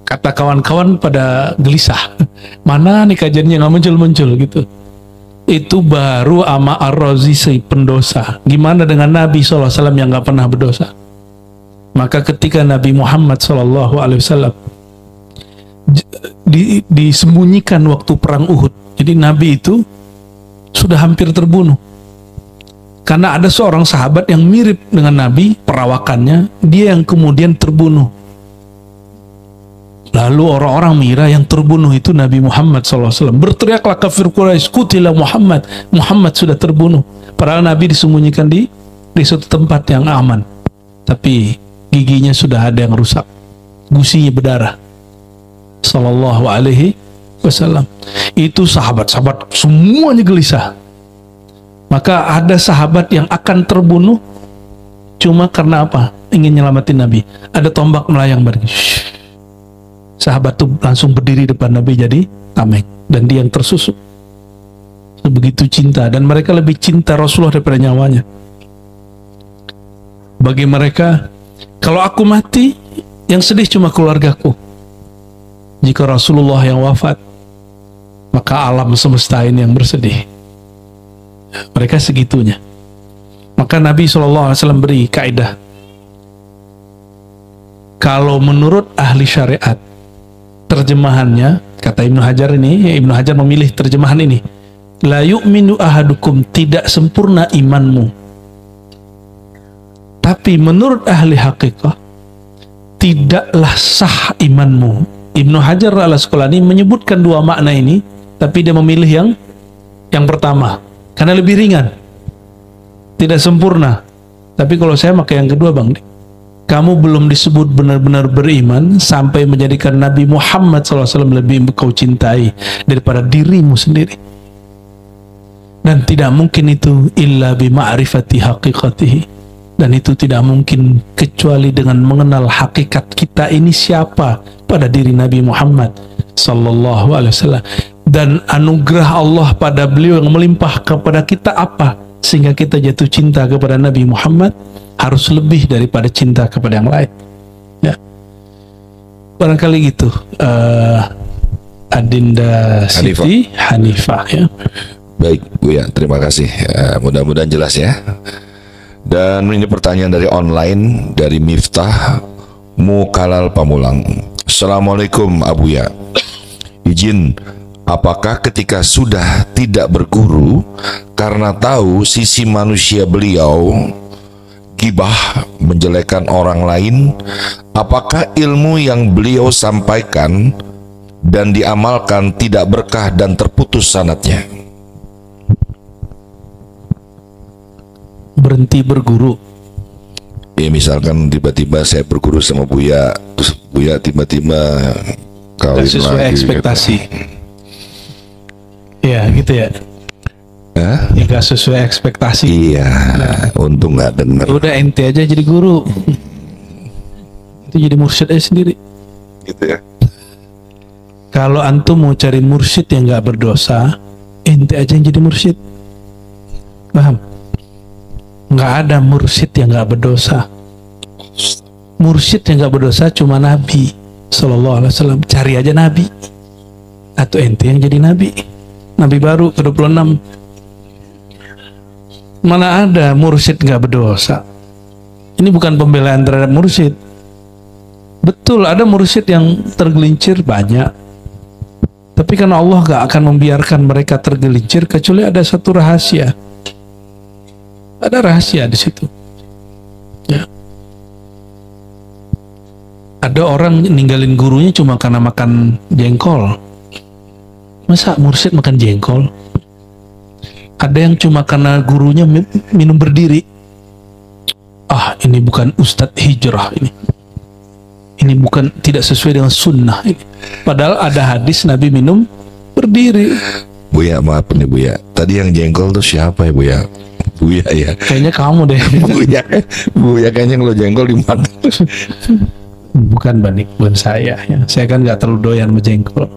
Kata kawan-kawan pada gelisah. Mana nih kajiannya nggak muncul-muncul gitu. Itu baru ama Ar-Razi si pendosa. Gimana dengan Nabi SAW yang nggak pernah berdosa? Maka ketika Nabi Muhammad SAW disembunyikan waktu perang Uhud, jadi Nabi itu sudah hampir terbunuh karena ada seorang sahabat yang mirip dengan Nabi perawakannya, dia yang kemudian terbunuh. Lalu orang-orang mengira yang terbunuh itu Nabi Muhammad SAW. Berteriaklah kafir Quraisy, qutila Muhammad, Muhammad sudah terbunuh. Padahal Nabi disembunyikan di suatu tempat yang aman, tapi giginya sudah ada yang rusak, gusinya berdarah. Sallallahu Alaihi Wasallam. Itu sahabat-sahabat semuanya gelisah. Maka ada sahabat yang akan terbunuh cuma karena apa? Ingin nyelamatin Nabi. Ada tombak melayang bareng. Sahabat itu langsung berdiri depan Nabi jadi tameng, dan dia yang tersusuk. Begitu cinta, dan mereka lebih cinta Rasulullah daripada nyawanya. Bagi mereka, kalau aku mati, yang sedih cuma keluargaku. Jika Rasulullah yang wafat, maka alam semesta ini yang bersedih. Mereka segitunya. Maka Nabi SAW beri kaidah, kalau menurut ahli syariat, terjemahannya, kata Ibnu Hajar ini, Ibnu Hajar memilih terjemahan ini, la yu'minu ahadukum, tidak sempurna imanmu. Tapi menurut ahli haqiqah, tidaklah sah imanmu. Ibnu Hajar al-Asqalani menyebutkan dua makna ini, tapi dia memilih yang pertama karena lebih ringan, tidak sempurna. Tapi kalau saya pakai yang kedua, Bang, kamu belum disebut benar-benar beriman sampai menjadikan Nabi Muhammad SAW lebih kau cintai daripada dirimu sendiri. Dan tidak mungkin itu illa bima'rifati haqiqatihi. Dan itu tidak mungkin kecuali dengan mengenal hakikat kita ini siapa pada diri Nabi Muhammad SAW. Dan anugerah Allah pada beliau yang melimpah kepada kita apa, sehingga kita jatuh cinta kepada Nabi Muhammad harus lebih daripada cinta kepada yang lain. Ya, barangkali gitu. Adinda Siti Hanifah, ya. Baik Buya, terima kasih. Mudah-mudahan jelas ya. Dan ini pertanyaan dari online, dari Miftah Mukalal Pamulang. Assalamualaikum Abuya, izin, apakah ketika sudah tidak berguru karena tahu sisi manusia beliau, gibah, menjelekan orang lain, apakah ilmu yang beliau sampaikan dan diamalkan tidak berkah dan terputus sanadnya? Berhenti berguru. Ya, misalkan tiba-tiba saya berguru sama Buya, terus Buya tiba-tiba kawin sesuai lagi, ekspektasi gitu. Ya gitu ya. Hah? Ya gak sesuai ekspektasi. Iya, untung nggak denger. Udah ente aja jadi guru, itu jadi mursyid aja sendiri. Gitu ya. Kalau antum mau cari mursyid yang gak berdosa, ente aja yang jadi mursyid. Paham? Nggak ada mursyid yang nggak berdosa. Mursyid yang nggak berdosa cuma Nabi Sallallahu Alaihi Wasallam. Cari aja Nabi, atau ente yang jadi Nabi. Nabi baru ke-26. Mana ada mursyid nggak berdosa? Ini bukan pembelaan terhadap mursyid. Betul, ada mursyid yang tergelincir banyak, tapi karena Allah nggak akan membiarkan mereka tergelincir kecuali ada satu rahasia. Ada rahasia di situ. Ya. Ada orang ninggalin gurunya cuma karena makan jengkol. Masa mursyid makan jengkol? Ada yang cuma karena gurunya minum berdiri. Ah, ini bukan ustadz hijrah ini. Ini bukan, tidak sesuai dengan sunnah ini. Padahal ada hadis Nabi minum berdiri. Buya, maaf nih Buya. Tadi yang jengkol tuh siapa ya Buya? Buya ya. Kayaknya kamu deh. Buya kayaknya kalau jengkol dimakan. Bukan Banik, bukan saya. Ya. Saya kan nggak terlalu doyan sama jengkol.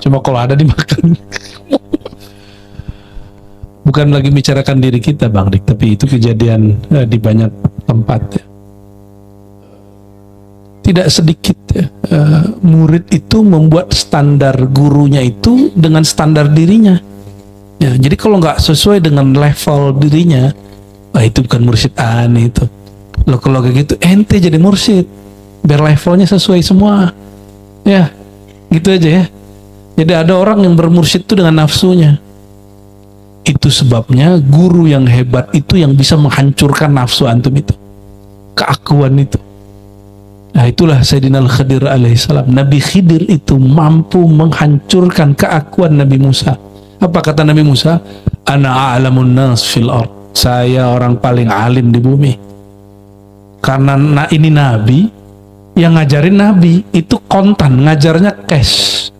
Cuma kalau ada dimakan. Bukan lagi bicarakan diri kita Bang Dik, tapi itu kejadian di banyak tempat. Ya. Tidak sedikit ya, murid itu membuat standar gurunya itu dengan standar dirinya. Ya, jadi kalau nggak sesuai dengan level dirinya, itu bukan mursyid aneh itu. Loh, kalau kayak gitu ente jadi mursyid, biar levelnya sesuai semua. Ya, gitu aja ya. Jadi ada orang yang bermursyid itu dengan nafsunya. Itu sebabnya guru yang hebat itu yang bisa menghancurkan nafsu antum itu, keakuan itu. Nah, itulah Sayyidina Al-Khidir alaihissalam. Nabi Khidir itu mampu menghancurkan keakuan Nabi Musa. Apa kata Nabi Musa? Ana a'lamun nas fil ard. Saya orang paling alim di bumi. Karena ini Nabi, yang ngajarin Nabi itu kontan, ngajarnya cash.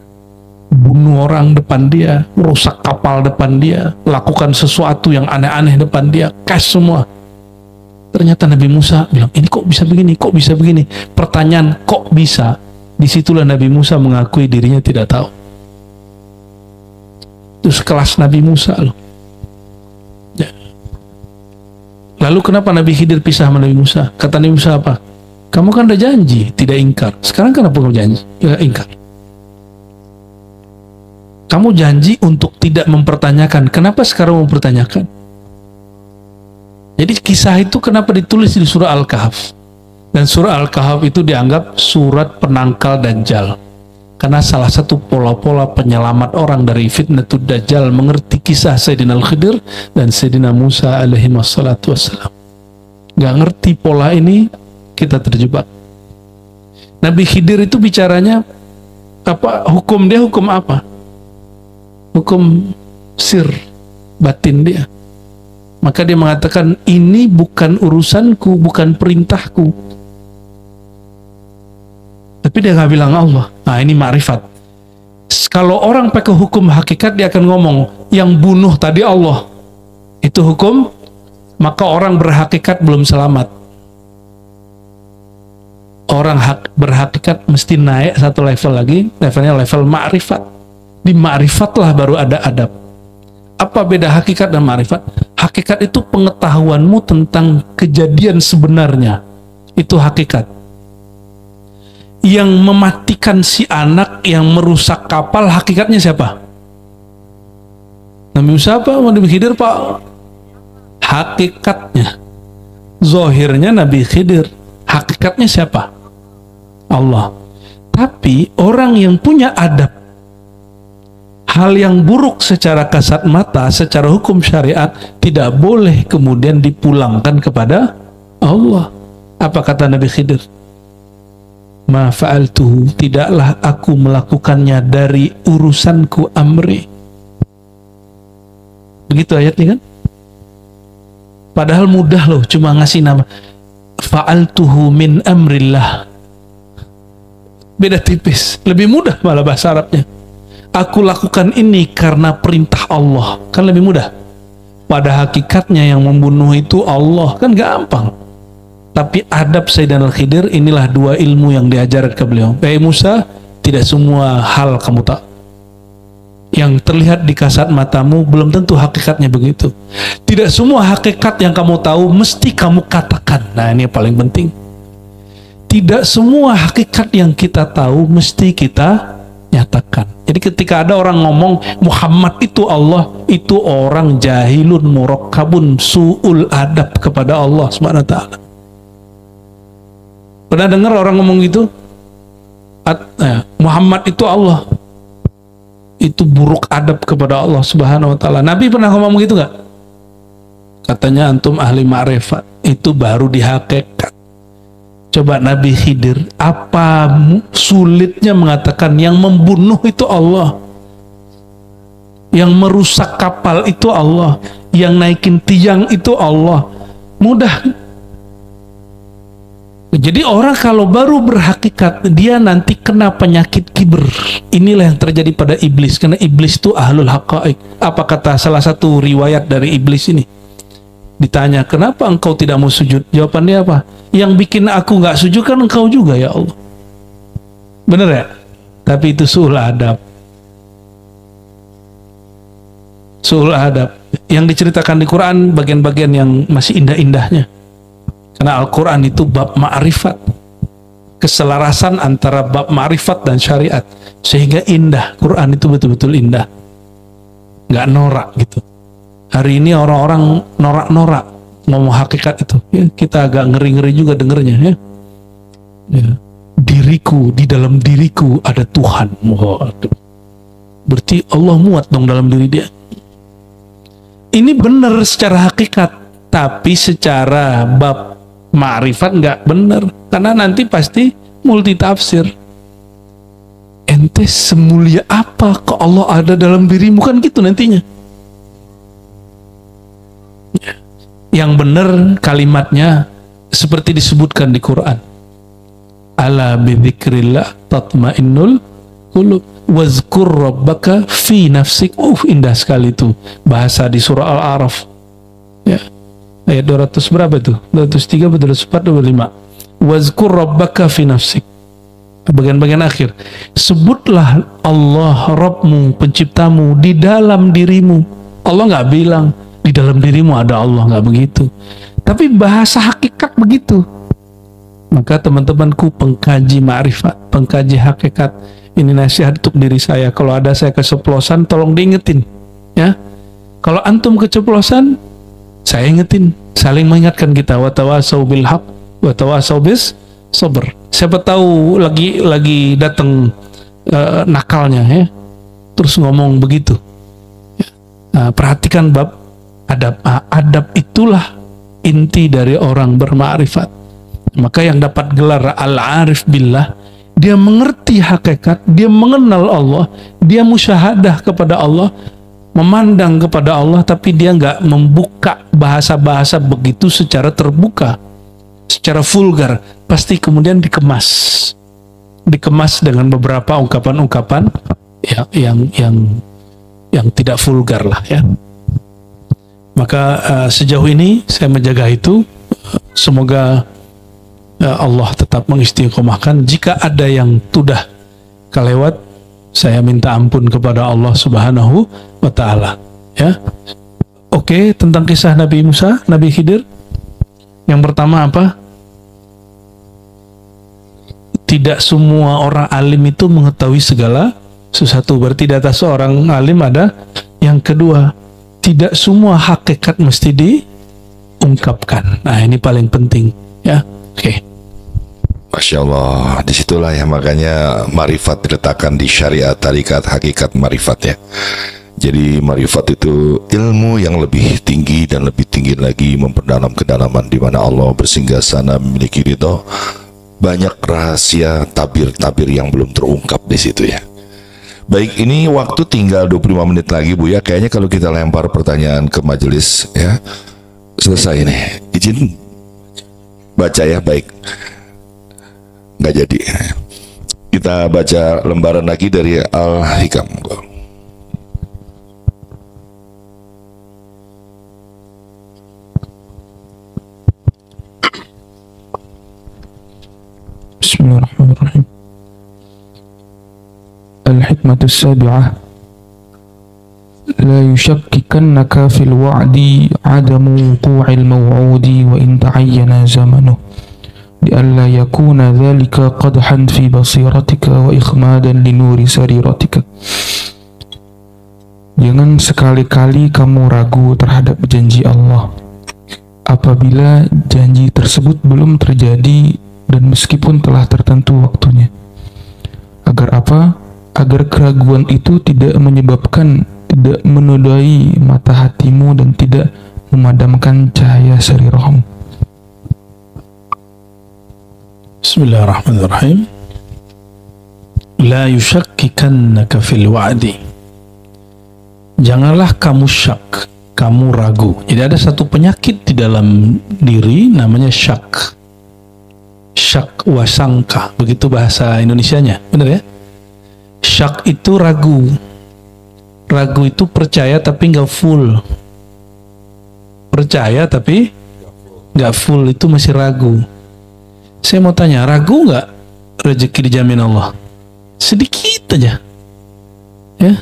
Bunuh orang depan dia, rusak kapal depan dia, lakukan sesuatu yang aneh-aneh depan dia, cash semua. Ternyata Nabi Musa bilang, ini kok bisa begini, kok bisa begini. Pertanyaan kok bisa, disitulah Nabi Musa mengakui dirinya tidak tahu. Itu sekelas Nabi Musa loh. Ya. Lalu kenapa Nabi Khidir pisah sama Nabi Musa? Kata Nabi Musa apa? Kamu kan udah janji tidak ingkar. Sekarang kenapa kamu janji? Ya, ingkar. Kamu janji untuk tidak mempertanyakan. Kenapa sekarang mempertanyakan? Jadi kisah itu kenapa ditulis di surah Al-Kahf? Dan surah Al-Kahf itu dianggap surat penangkal Dajjal. Karena salah satu pola-pola penyelamat orang dari fitnatul Dajjal mengerti kisah Sayyidina Al-Khidir dan Sayyidina Musa alaihi wassalatu wassalam. Gak ngerti pola ini, kita terjebak. Nabi Khidir itu bicaranya apa? Hukum dia hukum apa? Hukum sir, batin dia. Maka dia mengatakan, ini bukan urusanku, bukan perintahku. Tapi dia nggak bilang Allah. Nah, ini ma'rifat. Kalau orang pakai hukum hakikat, dia akan ngomong, yang bunuh tadi Allah. Itu hukum, maka orang berhakikat belum selamat. Orang berhakikat mesti naik satu level lagi, levelnya level ma'rifat. Di ma'rifatlah baru ada adab. Apa beda hakikat dan ma'rifat? Hakikat itu pengetahuanmu tentang kejadian sebenarnya. Itu hakikat. Yang mematikan si anak, yang merusak kapal, hakikatnya siapa? Nabi Musa apa? Nabi Khidir Pak? Hakikatnya. Zohirnya Nabi Khidir. Hakikatnya siapa? Allah. Tapi orang yang punya adab, hal yang buruk secara kasat mata, secara hukum syariat, tidak boleh kemudian dipulangkan kepada Allah. Apa kata Nabi Khidir? Ma fa'altuhu, tidaklah aku melakukannya dari urusanku amri. Begitu ayatnya kan? Padahal mudah loh, cuma ngasih nama. Fa'altuhu min amrillah. Beda tipis, lebih mudah malah bahasa Arabnya. Aku lakukan ini karena perintah Allah, kan lebih mudah. Pada hakikatnya yang membunuh itu Allah, kan gampang. Tapi adab Sayyidina Al-Khidir, inilah dua ilmu yang diajarkan ke beliau. Musa, tidak semua hal kamu tahu. Yang terlihat di kasat matamu belum tentu hakikatnya begitu. Tidak semua hakikat yang kamu tahu mesti kamu katakan. Nah, ini yang paling penting. Tidak semua hakikat yang kita tahu mesti kita nyatakan. Jadi ketika ada orang ngomong Muhammad itu Allah, itu orang jahilun murakkabun su'ul adab kepada Allah Subhanahu wa taala. Pernah dengar orang ngomong gitu? Muhammad itu Allah. Itu buruk adab kepada Allah Subhanahu wa taala. Nabi pernah ngomong gitu nggak? Katanya antum ahli ma'rifat, itu baru di hakikat. Coba Nabi Khidir, apa sulitnya mengatakan yang membunuh itu Allah, yang merusak kapal itu Allah, yang naikin tiang itu Allah. Mudah. Jadi orang kalau baru berhakikat, dia nanti kena penyakit kibir. Inilah yang terjadi pada iblis, karena iblis itu ahlul haqa'iq. Apa kata salah satu riwayat dari iblis ini? Ditanya, kenapa engkau tidak mau sujud? Jawabannya apa? Yang bikin aku nggak sujud kan engkau juga ya Allah. Bener ya? Tapi itu su'ul adab. Su'ul adab. Yang diceritakan di Quran bagian-bagian yang masih indah-indahnya. Karena Al-Quran itu bab ma'rifat. Keselarasan antara bab ma'rifat dan syariat. Sehingga indah. Quran itu betul-betul indah. Nggak norak gitu. Hari ini orang-orang norak-norak ngomong hakikat itu, ya, kita agak ngeri-ngeri juga dengernya, ya. Ya. Diriku, di dalam diriku ada Tuhan. Waduh. Berarti Allah muat dong dalam diri dia. Ini benar secara hakikat, tapi secara bab ma'rifat nggak benar, karena nanti pasti multitafsir. Ente semulia apa kok Allah ada dalam dirimu, kan gitu nantinya. Yang benar kalimatnya seperti disebutkan di Quran. Ala bidzikrillah tatmainnul qulub wazkur rabbaka fi nafsik. Indah sekali itu bahasa di surah Al-A'raf. Ya. Ayat 200 berapa itu? 203 atau 204 205. Wazkur rabbaka fi nafsik. Bagian-bagian akhir. Sebutlah Allah Rabbmu, penciptamu di dalam dirimu. Allah nggak bilang di dalam dirimu ada Allah, nggak begitu. Tapi bahasa hakikat begitu. Maka teman-temanku pengkaji ma'rifat, pengkaji hakikat, ini nasihat untuk diri saya. Kalau ada saya keceplosan, tolong diingetin, ya. Kalau antum keceplosan, saya ingetin, saling mengingatkan kita, wa tawasau bil haq wa tawasau bis sabr. Siapa tahu lagi datang nakalnya ya, terus ngomong begitu. Perhatikan bab adab. Adab itulah inti dari orang bermakrifat. Maka yang dapat gelar al-arif billah, dia mengerti hakikat, dia mengenal Allah, dia musyahadah kepada Allah, memandang kepada Allah, tapi dia nggak membuka bahasa-bahasa begitu secara terbuka, secara vulgar. Pasti kemudian dikemas dengan beberapa ungkapan-ungkapan yang tidak vulgar lah ya. Maka sejauh ini saya menjaga itu. Semoga Allah tetap mengistiqomahkan. Jika ada yang sudah kelewat, saya minta ampun kepada Allah Subhanahu wa Ta'ala ya. Oke, tentang kisah Nabi Musa, Nabi Khidir, yang pertama apa? Tidak semua orang alim itu mengetahui segala sesuatu. Berarti di atas seorang alim ada. Yang kedua, tidak semua hakikat mesti diungkapkan. Nah, ini paling penting ya. Oke. Masya Allah, disitulah ya makanya marifat diletakkan di syariat, tarikat, hakikat marifat ya. Jadi marifat itu ilmu yang lebih tinggi dan lebih tinggi lagi, memperdalam kedalaman di mana Allah bersinggah sana, memiliki ridho. Banyak rahasia tabir-tabir yang belum terungkap di situ ya. Baik, ini waktu tinggal 25 menit lagi Bu ya. Kayaknya kalau kita lempar pertanyaan ke majelis ya, selesai nih. Izin baca ya, baik. Nggak jadi. Kita baca lembaran lagi dari Al-Hikam. Bismillahirrahmanirrahim. Al-hikmatu as-sabi'ah. La yushakkikannaka fil wa'di 'adamu wuqu'il maw'udi wa in ta'ayyana zamanuh. Li'alla yakuna dhalika qadhan fi basiratika wa ikhmadan li nuri sariratika. Jangan sekali-kali kamu ragu terhadap janji Allah apabila janji tersebut belum terjadi dan meskipun telah tertentu waktunya. Agar apa? Agar keraguan itu tidak menodai mata hatimu dan tidak memadamkan cahaya sarirahmu. Bismillahirrahmanirrahim. La yushakkikannaka fil wa'di. Janganlah kamu syak, kamu ragu. Jadi ada satu penyakit di dalam diri namanya syak. Syak wasangka, begitu bahasa Indonesianya, benar ya? Syak itu ragu. Ragu itu percaya tapi nggak full. Percaya tapi nggak full, itu masih ragu. Saya mau tanya, ragu nggak rezeki dijamin Allah? Sedikit aja, ya.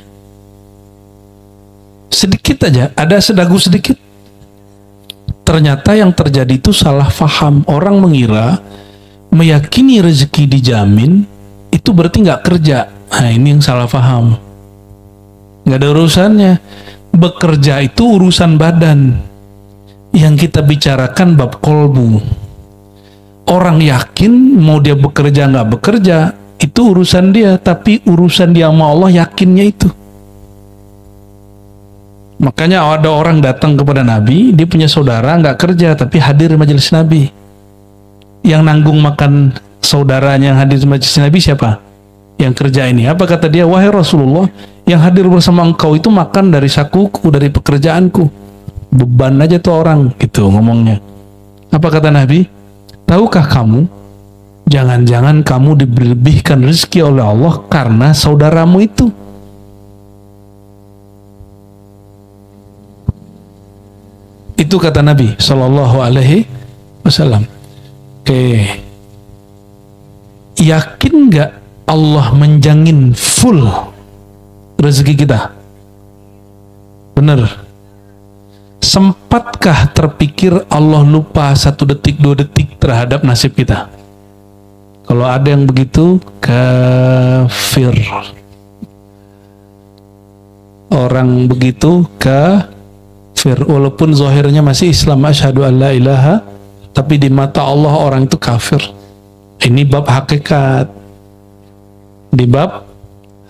Sedikit aja, ada sedagu sedikit. Ternyata yang terjadi itu salah faham. Orang mengira meyakini rezeki dijamin itu berarti nggak kerja. Nah, ini yang salah faham. Nggak ada urusannya. Bekerja itu urusan badan. Yang kita bicarakan bab kolbu. Orang yakin mau dia bekerja nggak bekerja itu urusan dia, tapi urusan dia sama Allah yakinnya itu. Makanya ada orang datang kepada Nabi, dia punya saudara nggak kerja tapi hadir di majelis Nabi. Yang nanggung makan saudaranya yang hadir di majelis Nabi siapa? Yang kerja ini. Apa kata dia? Wahai Rasulullah, yang hadir bersama engkau itu makan dari sakuku, dari pekerjaanku. Beban aja tuh orang, gitu ngomongnya. Apa kata Nabi? Tahukah kamu, jangan-jangan kamu dilebihkan rezeki oleh Allah karena saudaramu itu. Itu kata Nabi Sallallahu Alaihi Wasallam. Oke, yakin nggak Allah menjamin full rezeki kita? Bener. Sempatkah terpikir Allah lupa 1 detik 2 detik terhadap nasib kita? Kalau ada yang begitu, kafir. Orang begitu kafir. kafir, walaupun zahirnya masih Islam, asyhadu an la ilaha, tapi di mata Allah orang itu kafir. Ini bab hakikat. Di bab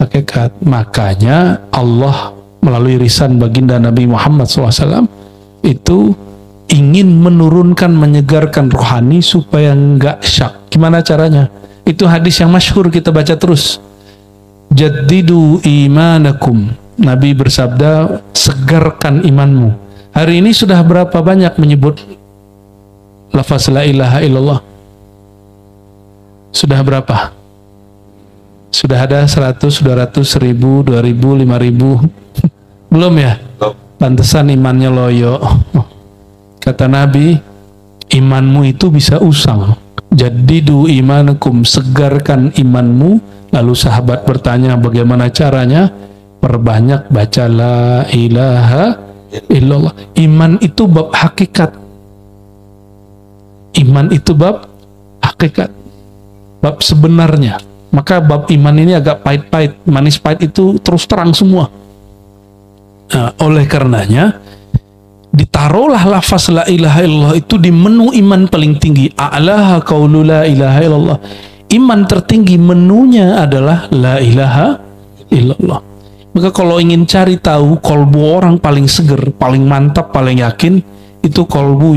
hakikat. Makanya Allah melalui lisan baginda Nabi Muhammad SAW itu ingin menurunkan, menyegarkan rohani supaya enggak syak. Gimana caranya? Itu hadis yang masyhur kita baca terus. Jaddidu imanakum. Nabi bersabda, segarkan imanmu. Hari ini sudah berapa banyak menyebut lafaz la ilaha illallah? Sudah berapa? Sudah ada 100, 200, 1000, 2000, 5000? Belum ya? Pantesan imannya loyo. Kata Nabi, imanmu itu bisa usang. Jaddidu imanakum, segarkan imanmu. Lalu sahabat bertanya, bagaimana caranya? Perbanyak baca la ilaha illallah. Iman itu bab hakikat. Iman itu bab hakikat, bab sebenarnya. Maka bab iman ini agak pahit-pahit, manis pahit itu terus terang semua. Nah, oleh karenanya ditaruhlah lafaz la ilaha illallah itu di menu iman paling tinggi. A'laha qaulu la ilaha illallah. Iman tertinggi menunya adalah la ilaha illallah. Maka kalau ingin cari tahu kolbu orang paling seger, paling mantap, paling yakin, itu kolbu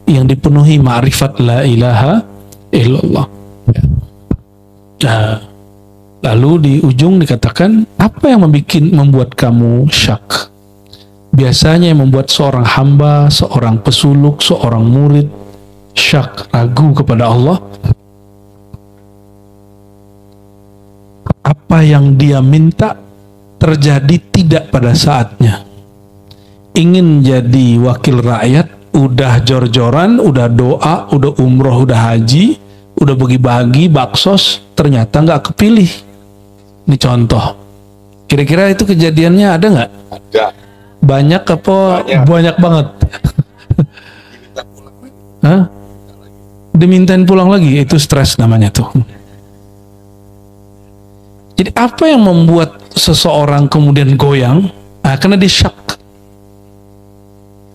yang dipenuhi ma'rifat la ilaha illallah. Nah, lalu di ujung dikatakan, apa yang membuat kamu syak? Biasanya yang membuat seorang hamba, seorang pesuluk, seorang murid syak, ragu kepada Allah, apa yang dia minta terjadi tidak pada saatnya. Ingin jadi wakil rakyat, udah jor-joran, udah doa, udah umroh, udah haji, udah bagi-bagi baksos, ternyata nggak kepilih. Ini contoh. Kira-kira itu kejadiannya ada nggak? Ada. Banyak apa? Banyak banget. Hah? Dimintain pulang lagi, itu stres namanya tuh. Jadi apa yang membuat seseorang kemudian goyang? Nah, karena dia syak.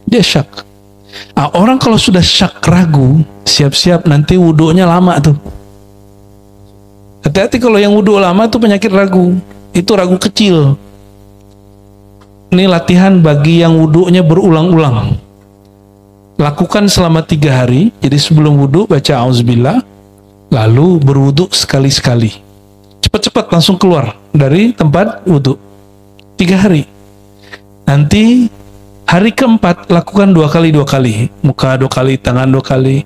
Dia syak. Nah, orang kalau sudah syak, ragu, siap-siap nanti wudhunya lama tuh. Hati-hati kalau yang wudhu lama tuh penyakit ragu. Itu ragu kecil. Ini latihan bagi yang wudhunya berulang-ulang. Lakukan selama 3 hari. Jadi sebelum wudhu baca auzubillah, lalu berwudhu sekali-sekali. Cepat-cepat langsung keluar dari tempat wudhu. 3 hari. Nanti hari keempat lakukan 2 kali. Muka 2 kali, tangan 2 kali.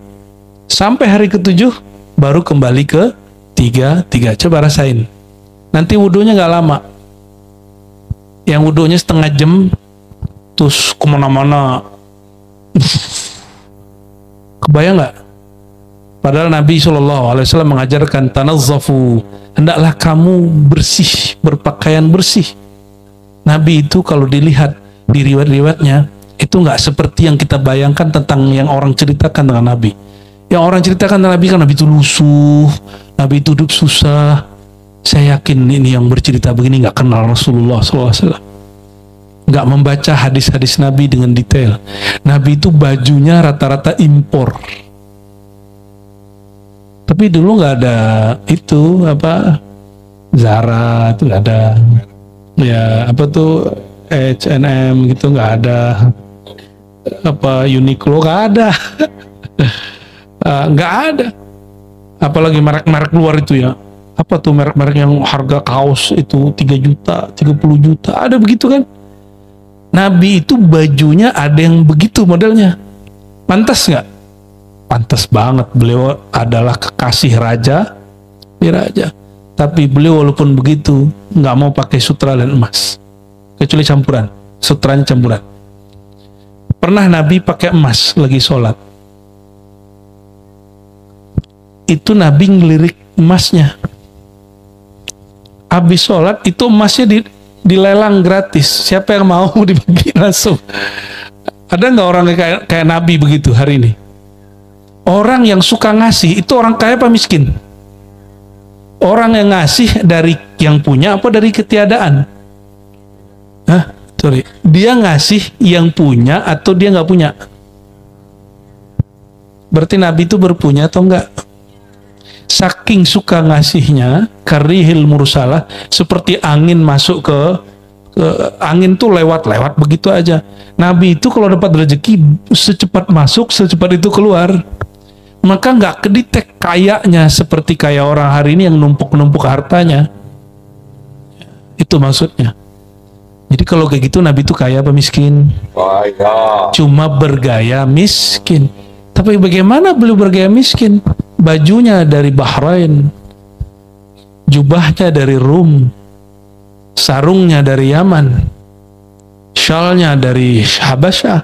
Sampai hari ke-7 baru kembali ke 3. Coba rasain. Nanti wudhunya nggak lama. Yang wudhunya setengah jam, terus kemana-mana. Kebayang nggak? Padahal Nabi SAW mengajarkan tanazzafu, hendaklah kamu bersih, berpakaian bersih. Nabi itu kalau dilihat di riwayat-riwayatnya itu nggak seperti yang kita bayangkan tentang yang orang ceritakan tentang Nabi. Yang orang ceritakan tentang Nabi kan Nabi itu lusuh, Nabi itu hidup susah. Saya yakin ini yang bercerita begini nggak kenal Rasulullah SAW, nggak membaca hadis-hadis Nabi dengan detail. Nabi itu bajunya rata-rata impor. Tapi dulu nggak ada itu apa Zara itu nggak ada, ya apa tuh H&M gitu nggak ada, apa Uniqlo nggak ada, nggak ada. Apalagi merek-merek luar itu ya, apa tuh merek-merek yang harga kaos itu 3 juta, 30 juta, ada begitu kan? Nabi itu bajunya ada yang begitu modelnya. Pantas nggak? Pantas banget, beliau adalah kekasih raja, raja. Tapi beliau walaupun begitu nggak mau pakai sutra dan emas, kecuali campuran, sutranya campuran. Pernah Nabi pakai emas lagi sholat, itu Nabi ngelirik emasnya. Habis sholat itu emasnya dilelang gratis. Siapa yang mau dibagi langsung? Ada nggak orang kayak Nabi begitu hari ini? Orang yang suka ngasih itu orang kaya apa miskin? Orang yang ngasih dari yang punya apa dari ketiadaan? Hah? Sorry, dia ngasih yang punya atau dia nggak punya? Berarti Nabi itu berpunya atau enggak? Saking suka ngasihnya, karihil mursalah, seperti angin masuk ke angin tuh lewat begitu aja. Nabi itu kalau dapat rezeki secepat masuk, secepat itu keluar. Maka nggak kedetek kayaknya seperti kayak orang hari ini yang numpuk-numpuk hartanya. Itu maksudnya. Jadi kalau kayak gitu Nabi itu kaya apa miskin? Cuma bergaya miskin. Tapi bagaimana beliau bergaya miskin? Bajunya dari Bahrain, jubahnya dari Rum, sarungnya dari Yaman, syalnya dari Habasyah,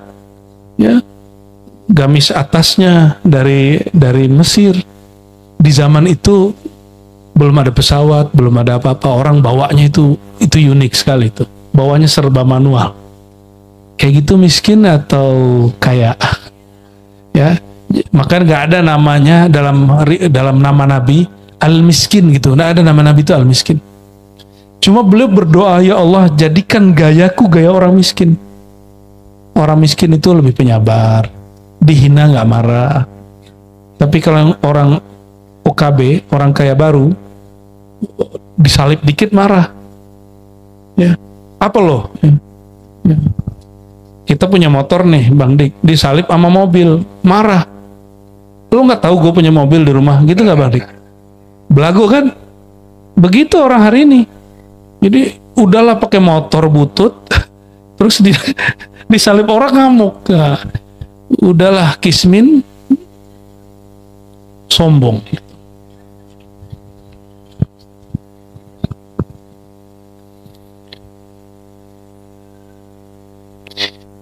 ya, gamis atasnya dari Mesir. Di zaman itu belum ada pesawat, belum ada apa-apa, orang bawanya itu unik sekali itu, bawanya serba manual. Kayak gitu miskin atau kaya? Ya, maka nggak ada namanya dalam nama Nabi al-miskin gitu, nggak ada nama Nabi itu al-miskin. Cuma beliau berdoa, ya Allah jadikan gayaku gaya orang miskin. Orang miskin itu lebih penyabar, dihina nggak marah. Tapi kalau orang OKB, orang kaya baru, disalib dikit marah. Ya, apa loh? Ya. Kita punya motor nih, Bang Dik, disalib sama mobil, marah. Lu nggak tahu gue punya mobil di rumah, gitu nggak Bang Dik? Belagu kan? Begitu orang hari ini. Jadi udahlah pakai motor butut, terus disalib orang ngamuk. Nah, udahlah kismin, sombong.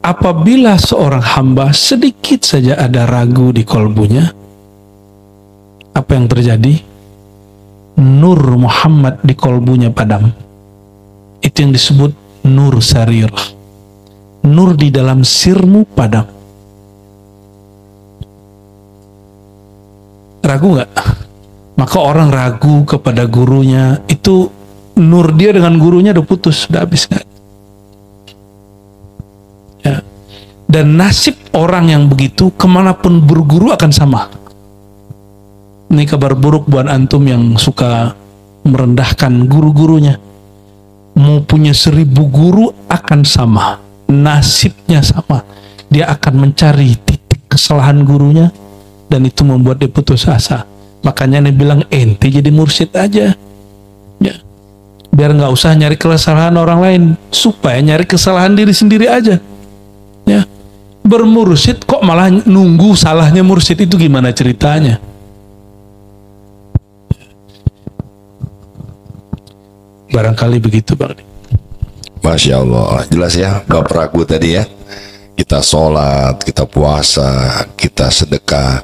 Apabila seorang hamba sedikit saja ada ragu di kolbunya, apa yang terjadi? Nur Muhammad di kolbunya padam. Itu yang disebut nur sarirah. Nur di dalam sirmu padam. Ragu nggak? Maka orang ragu kepada gurunya, itu nur dia dengan gurunya udah putus, udah habis nggak? Ya. Dan nasib orang yang begitu kemanapun berguru akan sama. Ini kabar buruk buat antum yang suka merendahkan guru-gurunya. Mau punya 1000 guru akan sama, nasibnya sama. Dia akan mencari titik kesalahan gurunya, dan itu membuat dia putus asa. Makanya dia bilang, ente jadi mursyid aja, ya, biar nggak usah nyari kesalahan orang lain, supaya nyari kesalahan diri sendiri aja. Ya, bermursyid kok malah nunggu salahnya mursyid, itu gimana ceritanya? Barangkali begitu Bang. Masya Allah, jelas ya Bab ragu tadi ya. Kita sholat, kita puasa, kita sedekah,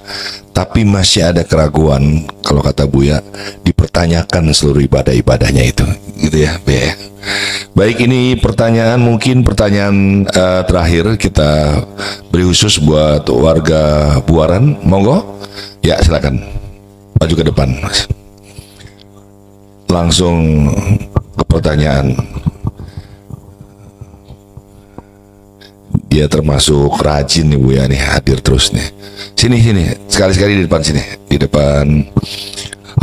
tapi masih ada keraguan. Kalau kata Buya, dipertanyakan seluruh ibadah-ibadahnya itu, gitu ya, Buya. Baik, ini pertanyaan, mungkin pertanyaan terakhir kita beri khusus buat warga Buaran. Monggo, ya silakan maju ke depan, Mas. Langsung ke pertanyaan. Dia termasuk rajin nih Buya nih, hadir terus nih. Sini sekali-sekali di depan sini, di depan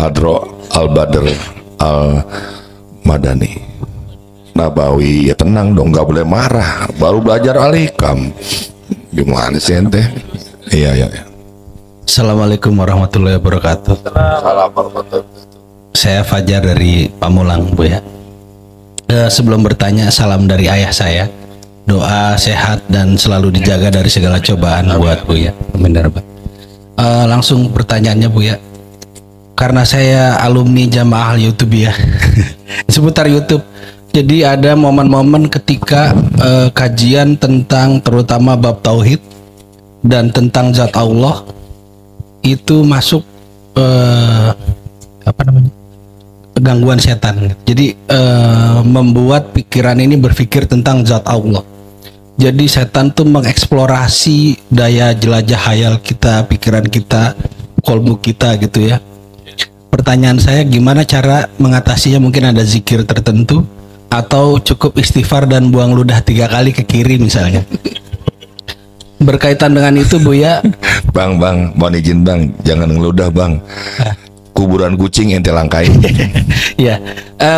Hadro Al-Badr Al-Madani Nabawi. Ya tenang dong, nggak boleh marah, baru belajar alikam. Gimana sih ente? Iya. Assalamualaikum warahmatullahi wabarakatuh. Saya Fajar dari Pamulang, Bu ya. Sebelum bertanya, salam dari ayah saya. Doa sehat dan selalu dijaga dari segala cobaan buat Bu ya. Langsung pertanyaannya Bu ya. Karena saya alumni jamaah YouTube ya. Seputar YouTube. Jadi ada momen-momen ketika kajian tentang terutama bab tauhid dan tentang zat Allah itu masuk gangguan setan. Jadi membuat pikiran ini berpikir tentang zat Allah. Jadi setan tuh mengeksplorasi daya jelajah hayal kita, pikiran kita, kolbu kita gitu ya. Pertanyaan saya, gimana cara mengatasinya? Mungkin ada zikir tertentu atau cukup istighfar dan buang ludah 3 kali ke kiri misalnya. Berkaitan dengan itu Buya, Bang, mohon izin Bang, jangan ngeludah Bang. Kuburan kucing ente langkain. ya,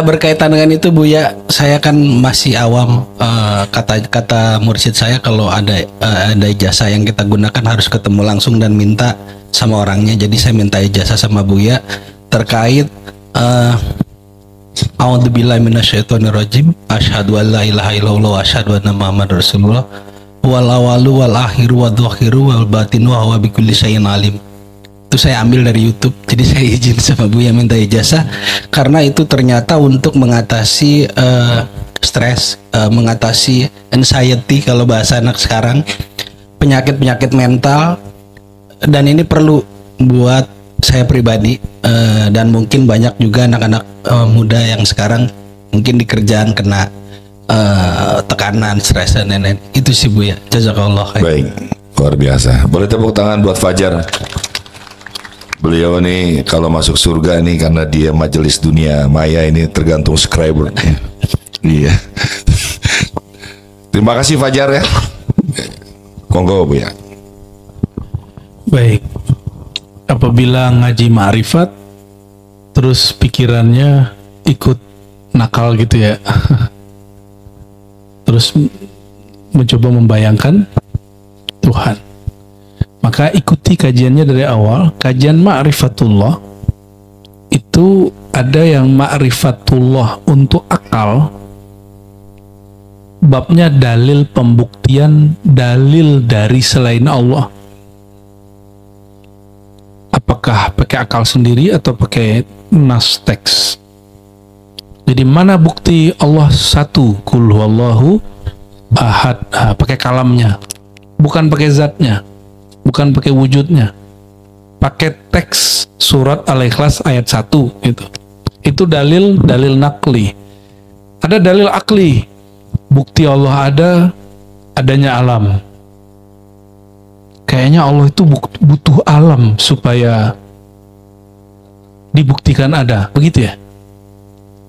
berkaitan dengan itu Buya, saya kan masih awam. Kata mursyid saya, kalau ada ijazah yang kita gunakan harus ketemu langsung dan minta sama orangnya. Jadi saya minta ijazah sama Buya terkait A'udzubillahi minasyaitonirrajim. Asyhadu an la ilaha illallah wa asyhadu anna Muhammadar Rasulullah. Wal awalu wal akhiru wal dhahiru wal batinu wa huwa bikulli syai'in alim. Itu saya ambil dari YouTube. Jadi saya izin sama Buya minta ijazah karena itu ternyata untuk mengatasi stres, mengatasi anxiety kalau bahasa anak sekarang, penyakit-penyakit mental, dan ini perlu buat saya pribadi dan mungkin banyak juga anak-anak muda yang sekarang mungkin di kerjaan kena tekanan, stres dan lain-lain. Itu sih Buya. Jazakallah khair. Baik, luar biasa. Boleh tepuk tangan buat Fajar. Beliau nih kalau masuk surga nih karena dia majelis dunia maya ini tergantung subscriber. Iya. Terima kasih Fajar ya. Monggo Buya. Baik. Apabila ngaji ma'rifat terus pikirannya ikut nakal gitu ya. Terus mencoba membayangkan Tuhan, maka ikuti kajiannya dari awal. Kajian ma'rifatullah itu ada yang ma'rifatullah untuk akal, babnya dalil pembuktian dalil dari selain Allah. Apakah pakai akal sendiri atau pakai nas teks? Jadi mana bukti Allah satu, kul huwallahu ahad, pakai kalamnya, bukan pakai zatnya, bukan pakai wujudnya, pakai teks surat Al-Ikhlas ayat 1 gitu. Itu dalil nakli. Ada dalil akli, bukti Allah adanya alam. Kayaknya Allah itu butuh alam supaya dibuktikan ada, begitu ya?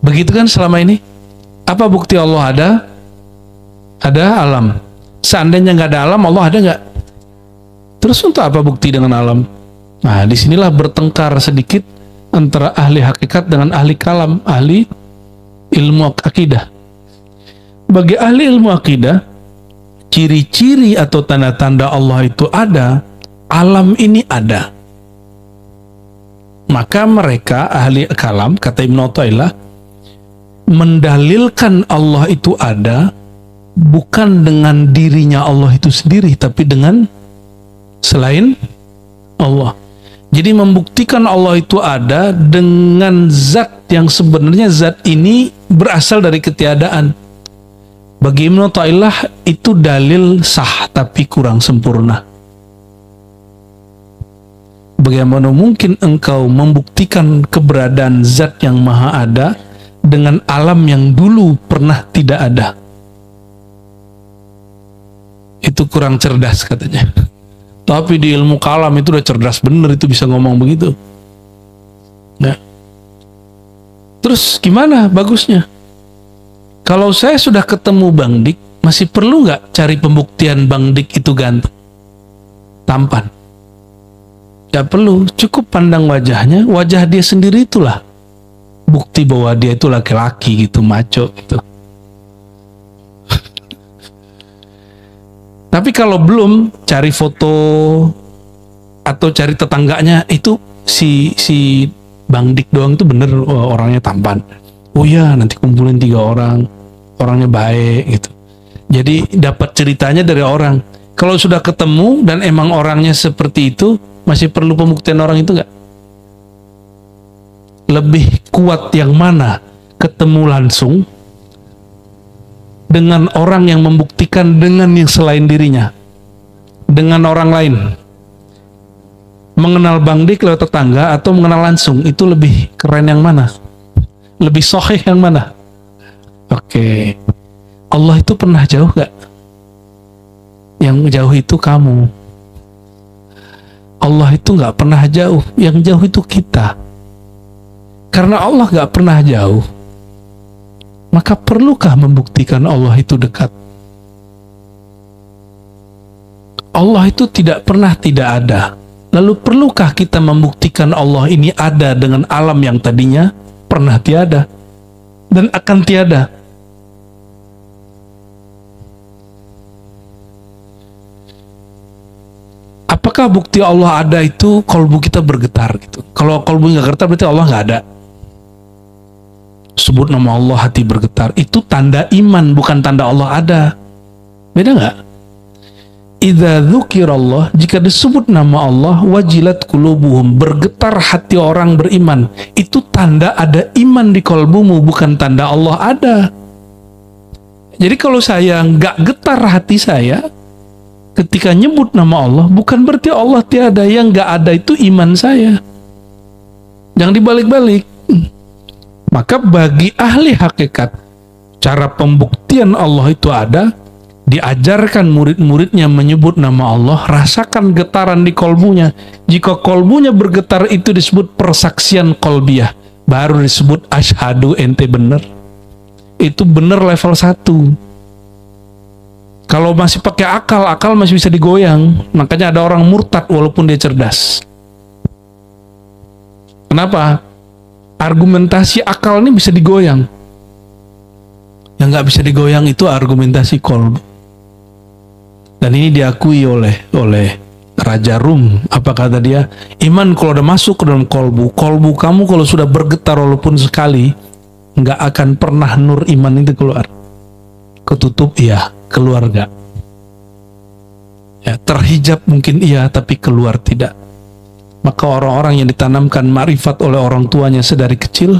Begitu kan selama ini? Apa bukti Allah ada? Ada alam. Seandainya nggak ada alam, Allah ada nggak? Terus untuk apa bukti dengan alam? Nah, disinilah bertengkar sedikit antara ahli hakikat dengan ahli kalam, ahli ilmu akidah. Bagi ahli ilmu akidah, ciri-ciri atau tanda-tanda Allah itu ada, alam ini ada. Maka mereka ahli kalam, kata Ibnu Athaillah, mendalilkan Allah itu ada bukan dengan dirinya Allah itu sendiri, tapi dengan selain Allah. Jadi membuktikan Allah itu ada dengan zat yang sebenarnya zat ini berasal dari ketiadaan. Bagi Ibnu Athaillah itu dalil sah tapi kurang sempurna. Bagaimana mungkin engkau membuktikan keberadaan zat yang maha ada dengan alam yang dulu pernah tidak ada? Itu kurang cerdas katanya. Tapi di ilmu kalam itu udah cerdas bener, itu bisa ngomong begitu. Nah, terus gimana bagusnya? Kalau saya sudah ketemu Bang Dik, masih perlu nggak cari pembuktian Bang Dik itu ganteng, tampan? Gak perlu, cukup pandang wajahnya, wajah dia sendiri itulah bukti bahwa dia itu laki-laki gitu, maco gitu. Tapi kalau belum, cari foto atau cari tetangganya, itu si Bang Dik doang itu bener orangnya tampan. Oh ya, nanti kumpulin 3 orang, orangnya baik gitu. Jadi dapat ceritanya dari orang. Kalau sudah ketemu dan emang orangnya seperti itu, masih perlu pembuktian orang itu nggak? Lebih kuat yang mana? Ketemu langsung dengan orang yang membuktikan dengan yang selain dirinya, dengan orang lain. Mengenal Bang Dik lewat tetangga atau mengenal langsung, itu lebih keren yang mana? Lebih sahih yang mana? Oke. Allah itu pernah jauh gak? Yang jauh itu kamu. Allah itu gak pernah jauh, yang jauh itu kita. Karena Allah gak pernah jauh, maka perlukah membuktikan Allah itu dekat? Allah itu tidak pernah tidak ada. Lalu perlukah kita membuktikan Allah ini ada dengan alam yang tadinya pernah tiada dan akan tiada? Apakah bukti Allah ada itu kolbu kita bergetar gitu? Kalau kolbu nggak getar berarti Allah nggak ada. Sebut nama Allah hati bergetar, itu tanda iman, bukan tanda Allah ada. Beda nggak? Idza dzukirallah, jika disebut nama Allah, wajilat qulubuhum, bergetar hati orang beriman. Itu tanda ada iman di kolbumu, bukan tanda Allah ada. Jadi kalau saya nggak getar hati saya ketika nyebut nama Allah, bukan berarti Allah tiada. Yang nggak ada itu iman saya. Jangan dibalik-balik. Maka bagi ahli hakikat, cara pembuktian Allah itu ada, diajarkan murid-muridnya menyebut nama Allah, rasakan getaran di kolbunya. Jika kolbunya bergetar, itu disebut persaksian kolbiyah, baru disebut asyhadu ente bener. Itu bener level 1. Kalau masih pakai akal, akal masih bisa digoyang. Makanya ada orang murtad walaupun dia cerdas. Kenapa? Argumentasi akal ini bisa digoyang. Yang nggak bisa digoyang itu argumentasi kolbu. Dan ini diakui oleh Raja Rum. Apa kata dia? Iman kalau udah masuk ke dalam kolbu kamu kalau sudah bergetar walaupun sekali, nggak akan pernah nur iman itu keluar. Ketutup iya, keluar nggak. Ya, terhijab mungkin iya, tapi keluar tidak. Maka orang-orang yang ditanamkan ma'rifat oleh orang tuanya sedari kecil,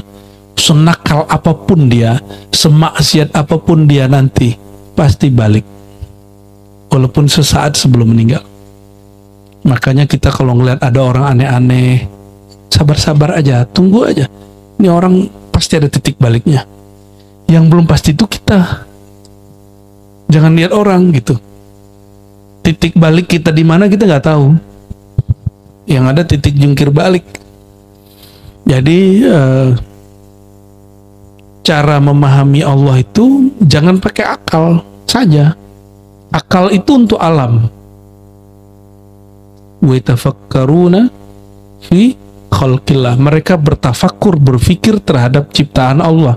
senakal apapun dia, semaksiat apapun dia nanti, pasti balik. Walaupun sesaat sebelum meninggal. Makanya kita kalau ngeliat ada orang aneh-aneh, sabar-sabar aja, tunggu aja. Ini orang pasti ada titik baliknya. Yang belum pasti itu kita. Jangan lihat orang gitu. Titik balik kita di mana kita nggak tahu. Yang ada titik jungkir balik. Jadi cara memahami Allah itu jangan pakai akal saja. Akal itu untuk alam. Wa tafakkaruna fi khalqillah. Mereka bertafakur, berfikir terhadap ciptaan Allah.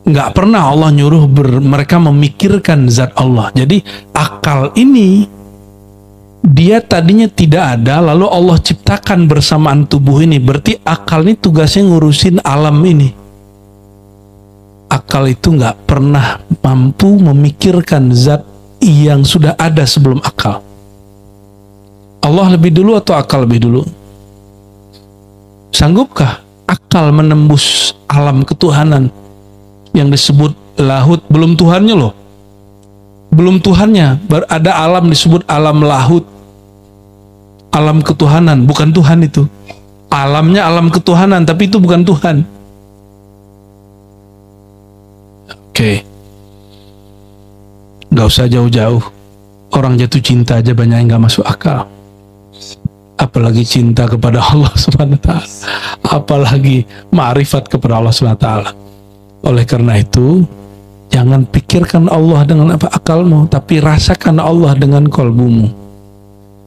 Nggak pernah Allah nyuruh mereka memikirkan zat Allah. Jadi akal ini dia tadinya tidak ada, lalu Allah ciptakan bersamaan tubuh ini. Berarti akal ini tugasnya ngurusin alam ini. Akal itu nggak pernah mampu memikirkan zat yang sudah ada sebelum akal. Allah lebih dulu atau akal lebih dulu? Sanggupkah akal menembus alam ketuhanan yang disebut lahut? Belum Tuhannya loh. Belum Tuhannya. Ada alam disebut alam lahut. Alam ketuhanan, bukan Tuhan itu. Alamnya alam ketuhanan, tapi itu bukan Tuhan. Oke. Gak usah jauh-jauh. Orang jatuh cinta aja banyak yang gak masuk akal. Apalagi cinta kepada Allah Subhanahu wa ta'ala. Apalagi ma'rifat kepada Allah Subhanahu wa ta'ala. Oleh karena itu, jangan pikirkan Allah dengan apa akalmu, tapi rasakan Allah dengan kolbumu.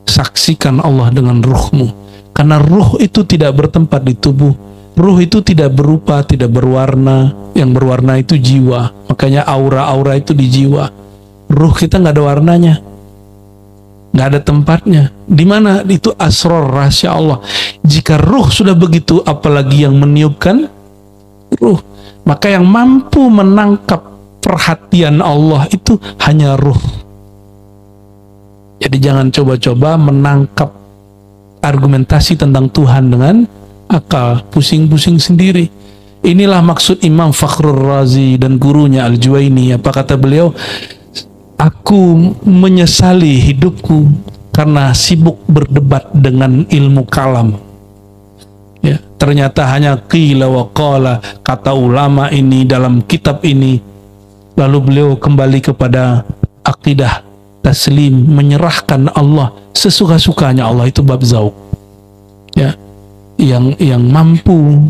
Saksikan Allah dengan ruhmu. Karena ruh itu tidak bertempat di tubuh. Ruh itu tidak berupa, tidak berwarna. Yang berwarna itu jiwa. Makanya aura-aura itu di jiwa. Ruh kita nggak ada warnanya, nggak ada tempatnya. Di mana? Itu asrar rahasia Allah. Jika ruh sudah begitu, apalagi yang meniupkan ruh. Maka yang mampu menangkap perhatian Allah itu hanya ruh. Jadi jangan coba-coba menangkap argumentasi tentang Tuhan dengan akal, pusing-pusing sendiri. Inilah maksud Imam Fakhrur Razi dan gurunya Al-Juwaini. Apa kata beliau? Aku menyesali hidupku karena sibuk berdebat dengan ilmu kalam. Ya, ternyata hanya qila wa qala, kata ulama ini dalam kitab ini. Lalu beliau kembali kepada akidah taslim, menyerahkan Allah sesuka-sukanya. Allah itu bab zauk. Ya, yang mampu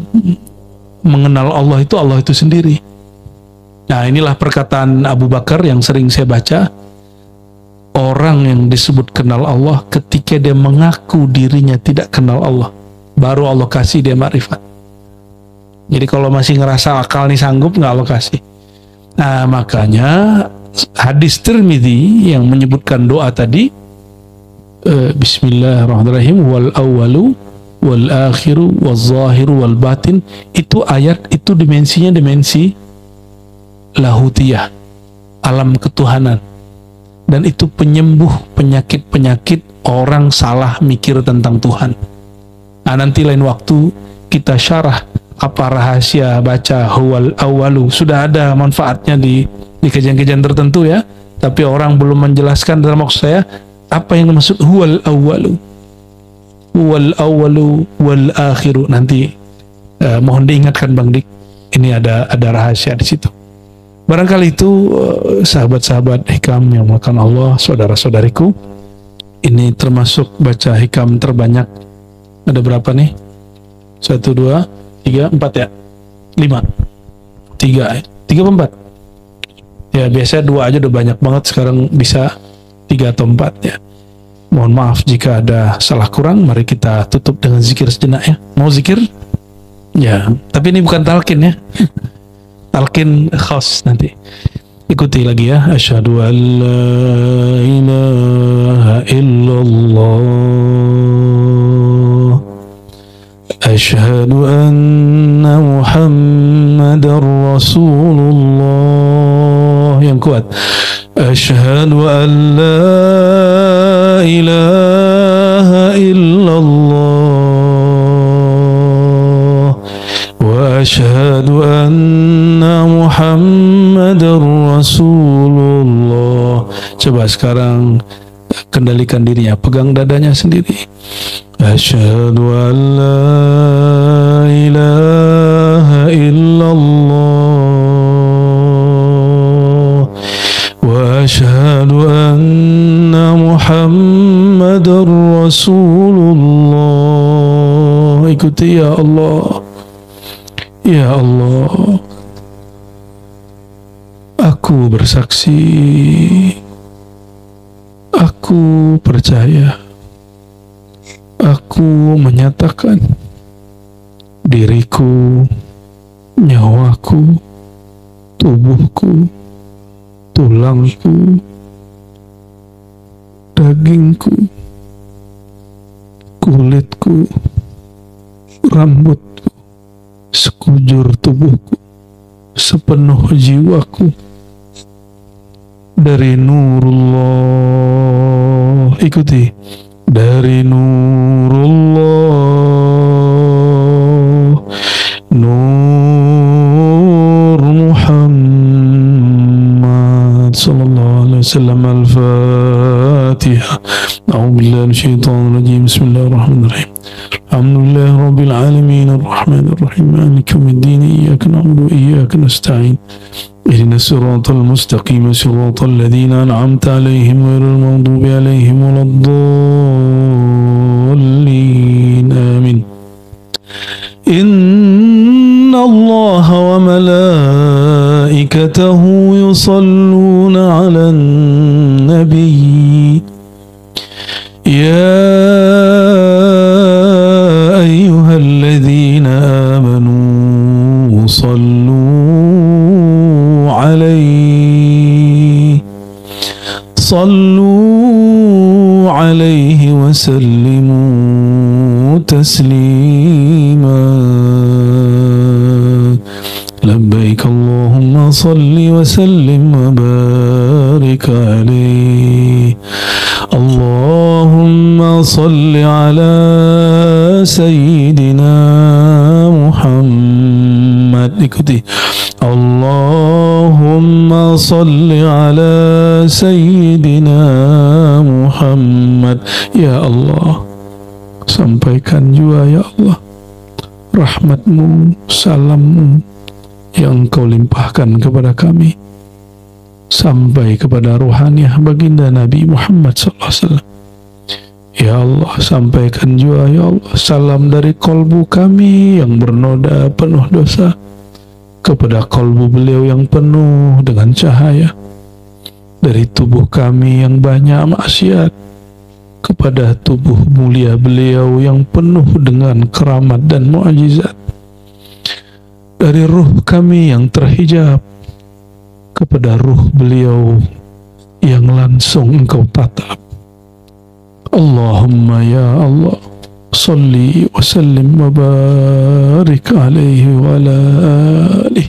mengenal Allah itu sendiri. Nah, inilah perkataan Abu Bakar yang sering saya baca. Orang yang disebut kenal Allah ketika dia mengaku dirinya tidak kenal Allah, baru Allah kasih dia makrifat. Jadi kalau masih ngerasa akal nih sanggup, nggak Allah kasih. Nah, makanya hadis Tirmidzi yang menyebutkan doa tadi, Bismillahirrahmanirrahim, wal awwalu wal akhiru wal zahiru wal batin, itu ayat itu dimensinya dimensi lahutiyah, alam ketuhanan, dan itu penyembuh penyakit-penyakit orang salah mikir tentang Tuhan. Nah, nanti lain waktu kita syarah apa rahasia baca huwal awwalu. Sudah ada manfaatnya di kajian-kajian tertentu ya, tapi orang belum menjelaskan. Dalam maksud saya, apa yang dimaksud huwal awwalu, huwal awwalu wal akhiru. Nanti mohon diingatkan Bang Dik, ini ada rahasia di situ. Barangkali itu sahabat-sahabat hikam yang makan Allah, saudara-saudariku, ini termasuk baca hikam terbanyak. Ada berapa nih? 1, 2, 3, 4 ya? 5 3 4 ya, biasanya 2 aja udah banyak banget, sekarang bisa 3 atau 4 ya. Mohon maaf jika ada salah kurang. Mari kita tutup dengan zikir sejenak ya. Mau zikir? Ya, tapi ini bukan talqin ya. Talqin khas nanti. Ikuti lagi ya. Asyhadu an la ilaha illallah, asyhadu anna Muhammadar Rasulullah. Yang kuat. Asyhadu an la ilaha illallah wa asyhadu anna Muhammadar Rasulullah. Coba sekarang kendalikan dirinya, pegang dadanya sendiri. Asyhadu an la ilaha illallah wa asyhadu anna Muhammadar Rasulullah. Ikuti ya Allah. Ya Allah, aku bersaksi, aku percaya, aku menyatakan diriku, nyawaku, tubuhku, tulangku, dagingku, kulitku, rambutku, sekujur tubuhku, sepenuh jiwaku, dari nurullah. Ikuti, dari nurullah, nur Muhammad sallallahu alaihi wasallam. Al-Fatihah. A'udzubillahi minasyaitonir rajim. Bismillahirrahmanirrahim. Alhamdulillahi rabbil alamin, arrahmanir rahim, maliki yaumiddin, iyyaka na'budu wa iyyaka nasta'in. Ihdinas siratal mustaqim, siratal ladzina an'amta 'alaihim ghairil maghdubi 'alaihim waladdallin. Amin. Inna Allaha wa malaikatahu yusalluna 'alan nabiy. Ya ayyuhalladzina amanu sallu 'alaihi wa sallimu taslima. Labbaik Allahumma salli wa sallim wa barik alaihi. Allahumma salli ala Sayyidina Muhammad. Ikuti. Allahumma salli ala Sayyidina Muhammad. Ya Allah, sampaikan juga ya Allah rahmatmu, salammu yang kau limpahkan kepada kami sampai kepada ruhaniah baginda Nabi Muhammad SAW. Ya Allah, sampaikan juga ya Allah salam dari kolbu kami yang bernoda penuh dosa kepada kolbu beliau yang penuh dengan cahaya, dari tubuh kami yang banyak maksiat kepada tubuh mulia beliau yang penuh dengan keramat dan mukjizat, dari ruh kami yang terhijab kepada ruh beliau yang langsung engkau tatap. Allahumma ya Allah, salli wa sallim wa barik alaihi wa ala alihi.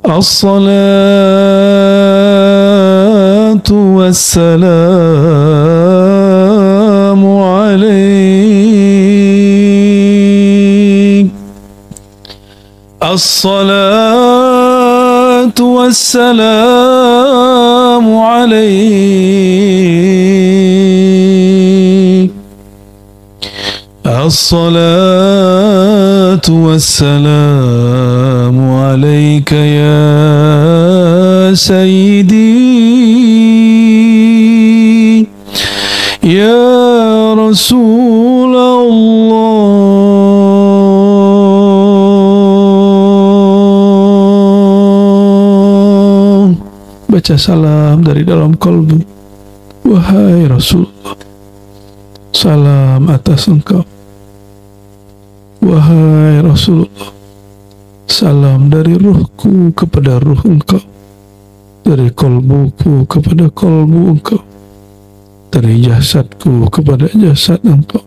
As-salatu wassalamu alaik. As-salatu wassalamu alaik. As-salatu wassalamu alaika ya sayyidi ya Rasulullah. Baca salam dari dalam kalbu. Wahai Rasulullah, salam atas engkau. Wahai Rasulullah, salam dari ruhku kepada ruh engkau, dari kolbuku kepada kolbu engkau, dari jasadku kepada jasad engkau.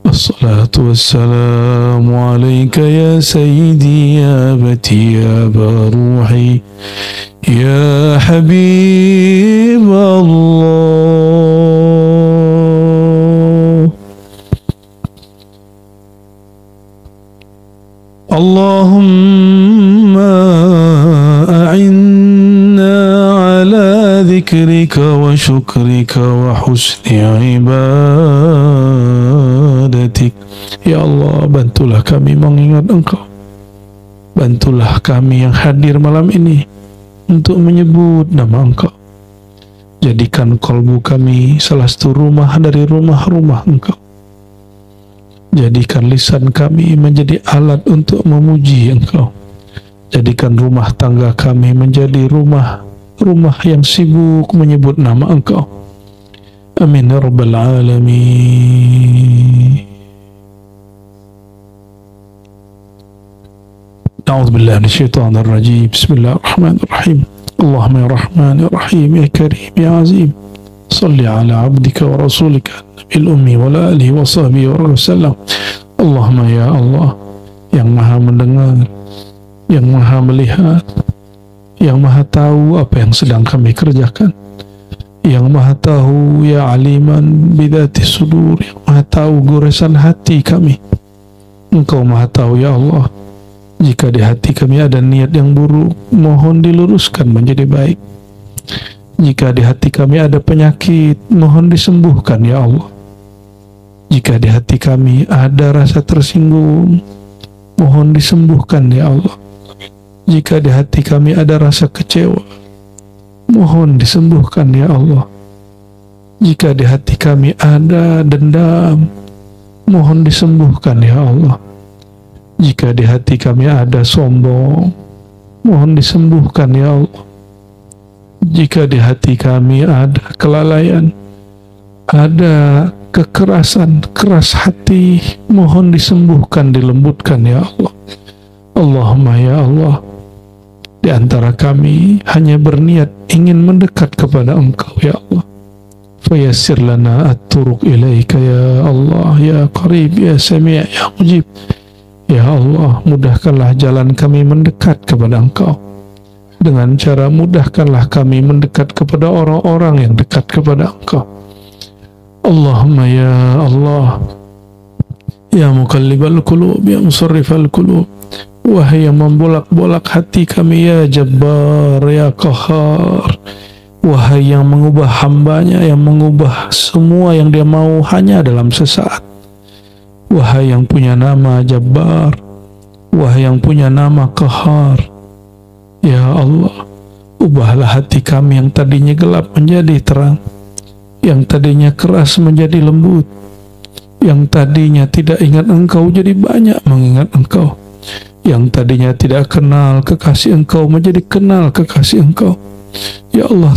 Assalatu wassalamu alaika ya sayyidi ya abati ya baruhi ya habib Allah. Allahumma a'inna ala dhikrika wa syukrika wa husni ibadatik. Ya Allah, bantulah kami mengingat engkau. Bantulah kami yang hadir malam ini untuk menyebut nama engkau. Jadikan kolbu kami salah satu rumah dari rumah-rumah engkau. Jadikan lisan kami menjadi alat untuk memuji engkau. Jadikan rumah tangga kami menjadi rumah yang sibuk menyebut nama engkau. Amin ya rabbal alamin. A'udzu billahi minasyaitonir rajim. Bismillahirrahmanirrahim. Allahumma ya Rahman ya Rahim ya Karim ya Azim. Salli ala abdika wa rasulika nabil ummi wa ala alihi wa sahbihi wa sallam. Allahumma ya Allah, yang maha mendengar, yang maha melihat, yang maha tahu apa yang sedang kami kerjakan, yang maha tahu ya aliman bidati sudur, yang maha tahu goresan hati kami. Engkau maha tahu ya Allah, jika di hati kami ada niat yang buruk, mohon diluruskan menjadi baik. Jika di hati kami ada penyakit, mohon disembuhkan ya Allah. Jika di hati kami ada rasa tersinggung, mohon disembuhkan ya Allah. Jika di hati kami ada rasa kecewa, mohon disembuhkan ya Allah. Jika di hati kami ada dendam, mohon disembuhkan ya Allah. Jika di hati kami ada sombong, mohon disembuhkan ya Allah. Jika di hati kami ada kelalaian, ada kekerasan, keras hati, mohon disembuhkan, dilembutkan ya Allah. Allahumma ya Allah, di antara kami hanya berniat ingin mendekat kepada engkau ya Allah. Fayassir lana at-turuq ilaika ya Allah ya qarib ya sami' ya mujib. Ya Allah, mudahkanlah jalan kami mendekat kepada engkau. Dengan cara mudahkanlah kami mendekat kepada orang-orang yang dekat kepada engkau. Allahumma ya Allah, ya muqallibal qulub, ya musarrifal qulub, wahai yang membolak-bolak hati kami, ya Jabbar, ya Qahar, wahai yang mengubah hambanya, yang mengubah semua yang dia mau hanya dalam sesaat. Wahai yang punya nama Jabbar, wahai yang punya nama Qahar, ya Allah, ubahlah hati kami yang tadinya gelap menjadi terang. Yang tadinya keras menjadi lembut, yang tadinya tidak ingat Engkau jadi banyak mengingat Engkau, yang tadinya tidak kenal kekasih Engkau menjadi kenal kekasih Engkau. Ya Allah,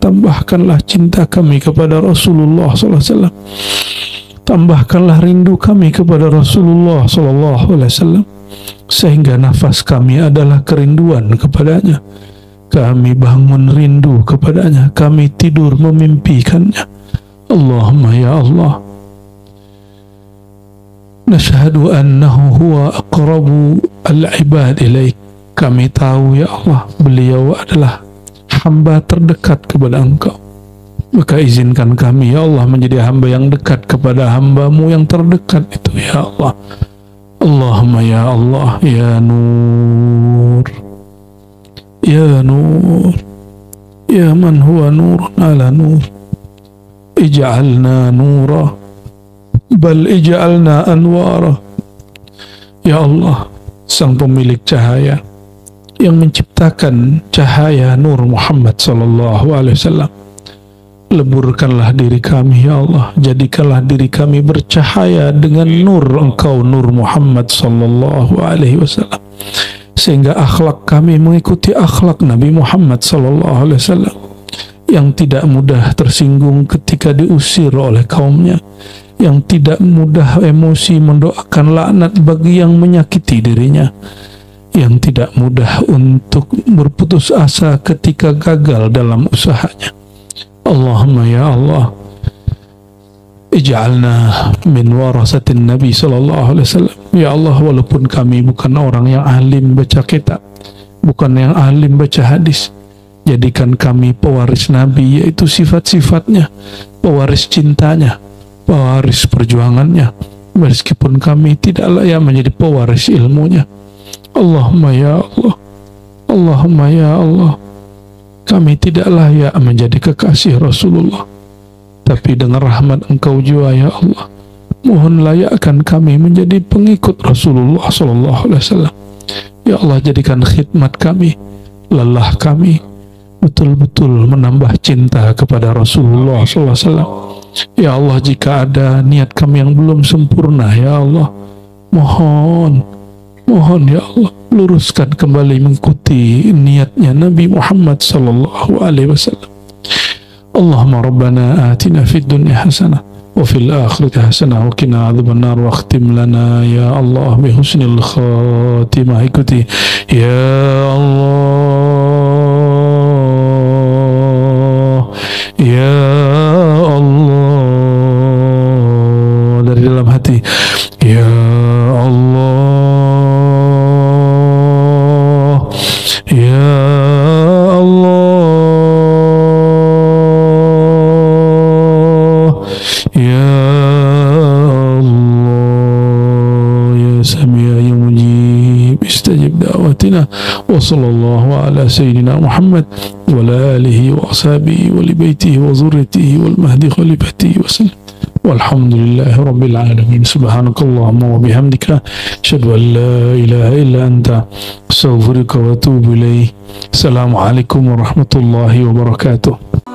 tambahkanlah cinta kami kepada Rasulullah SAW. Tambahkanlah rindu kami kepada Rasulullah SAW, sehingga nafas kami adalah kerinduan kepadanya. Kami bangun rindu kepadanya, kami tidur memimpikannya. Allahumma ya Allah, nashhadu annahu huwa aqrabu al-ibad ilaik. Kami tahu ya Allah, beliau adalah hamba terdekat kepada Engkau. Maka izinkan kami ya Allah menjadi hamba yang dekat kepada hamba-Mu yang terdekat itu ya Allah. Allahumma ya Allah, ya Nur, ya Nur, ya man huwa nurun ala nur, ij'alna nura, bal ij'alna anwara. Ya Allah, Sang pemilik cahaya yang menciptakan cahaya Nur Muhammad sallallahu alaihi wasallam, leburkanlah diri kami ya Allah, jadikanlah diri kami bercahaya dengan nur Engkau, Nur Muhammad sallallahu alaihi wasallam, sehingga akhlak kami mengikuti akhlak Nabi Muhammad sallallahu alaihi wasallam, yang tidak mudah tersinggung ketika diusir oleh kaumnya, yang tidak mudah emosi mendoakan laknat bagi yang menyakiti dirinya, yang tidak mudah untuk berputus asa ketika gagal dalam usahanya. Allahumma ya Allah, ij'alna min warasatin Nabi sallallahu alaihi wasallam. Ya Allah, walaupun kami bukan orang yang alim baca kitab, bukan yang alim baca hadis, jadikan kami pewaris Nabi, yaitu sifat-sifatnya, pewaris cintanya, pewaris perjuangannya, meskipun kami tidak layak menjadi pewaris ilmunya. Allahumma ya Allah, Allahumma ya Allah, kami tidak layak menjadi kekasih Rasulullah, tapi dengan rahmat Engkau jua ya Allah, mohon layakkan kami menjadi pengikut Rasulullah sallallahu alaihi wasallam. Ya Allah, jadikan khidmat kami, lelah kami betul-betul menambah cinta kepada Rasulullah sallallahu alaihi wasallam. Ya Allah, jika ada niat kami yang belum sempurna ya Allah, mohon ya Allah, luruskan kembali mengikuti niatnya Nabi Muhammad sallallahu alaihi wasallam. Allahumma rabbana atina fid dunya hasanah wa fil akhirati hasanah wa qina adzabannar, wa khtim lana ya Allah bi husnil khatimah. Ikuti ya Allah, ya Allah, dari dalam hati, ya Allah, ya Allah, ya Allah, ya Sami' ya Mujib, istajib da'watina. Wa sallallahu ala sayyidina Muhammad wa ala alihi wa ashabihi wa li baitihi wa zurriyatihi wal mahdi khalifatihi wa sallam. Walhamdulillahi rabbil alamin. Subhanakallahumma wa bihamdika, asyhadu an la ilaha illa anta, astaghfiruka wa atubu ilaik. Assalamualaikum warahmatullahi wabarakatuh.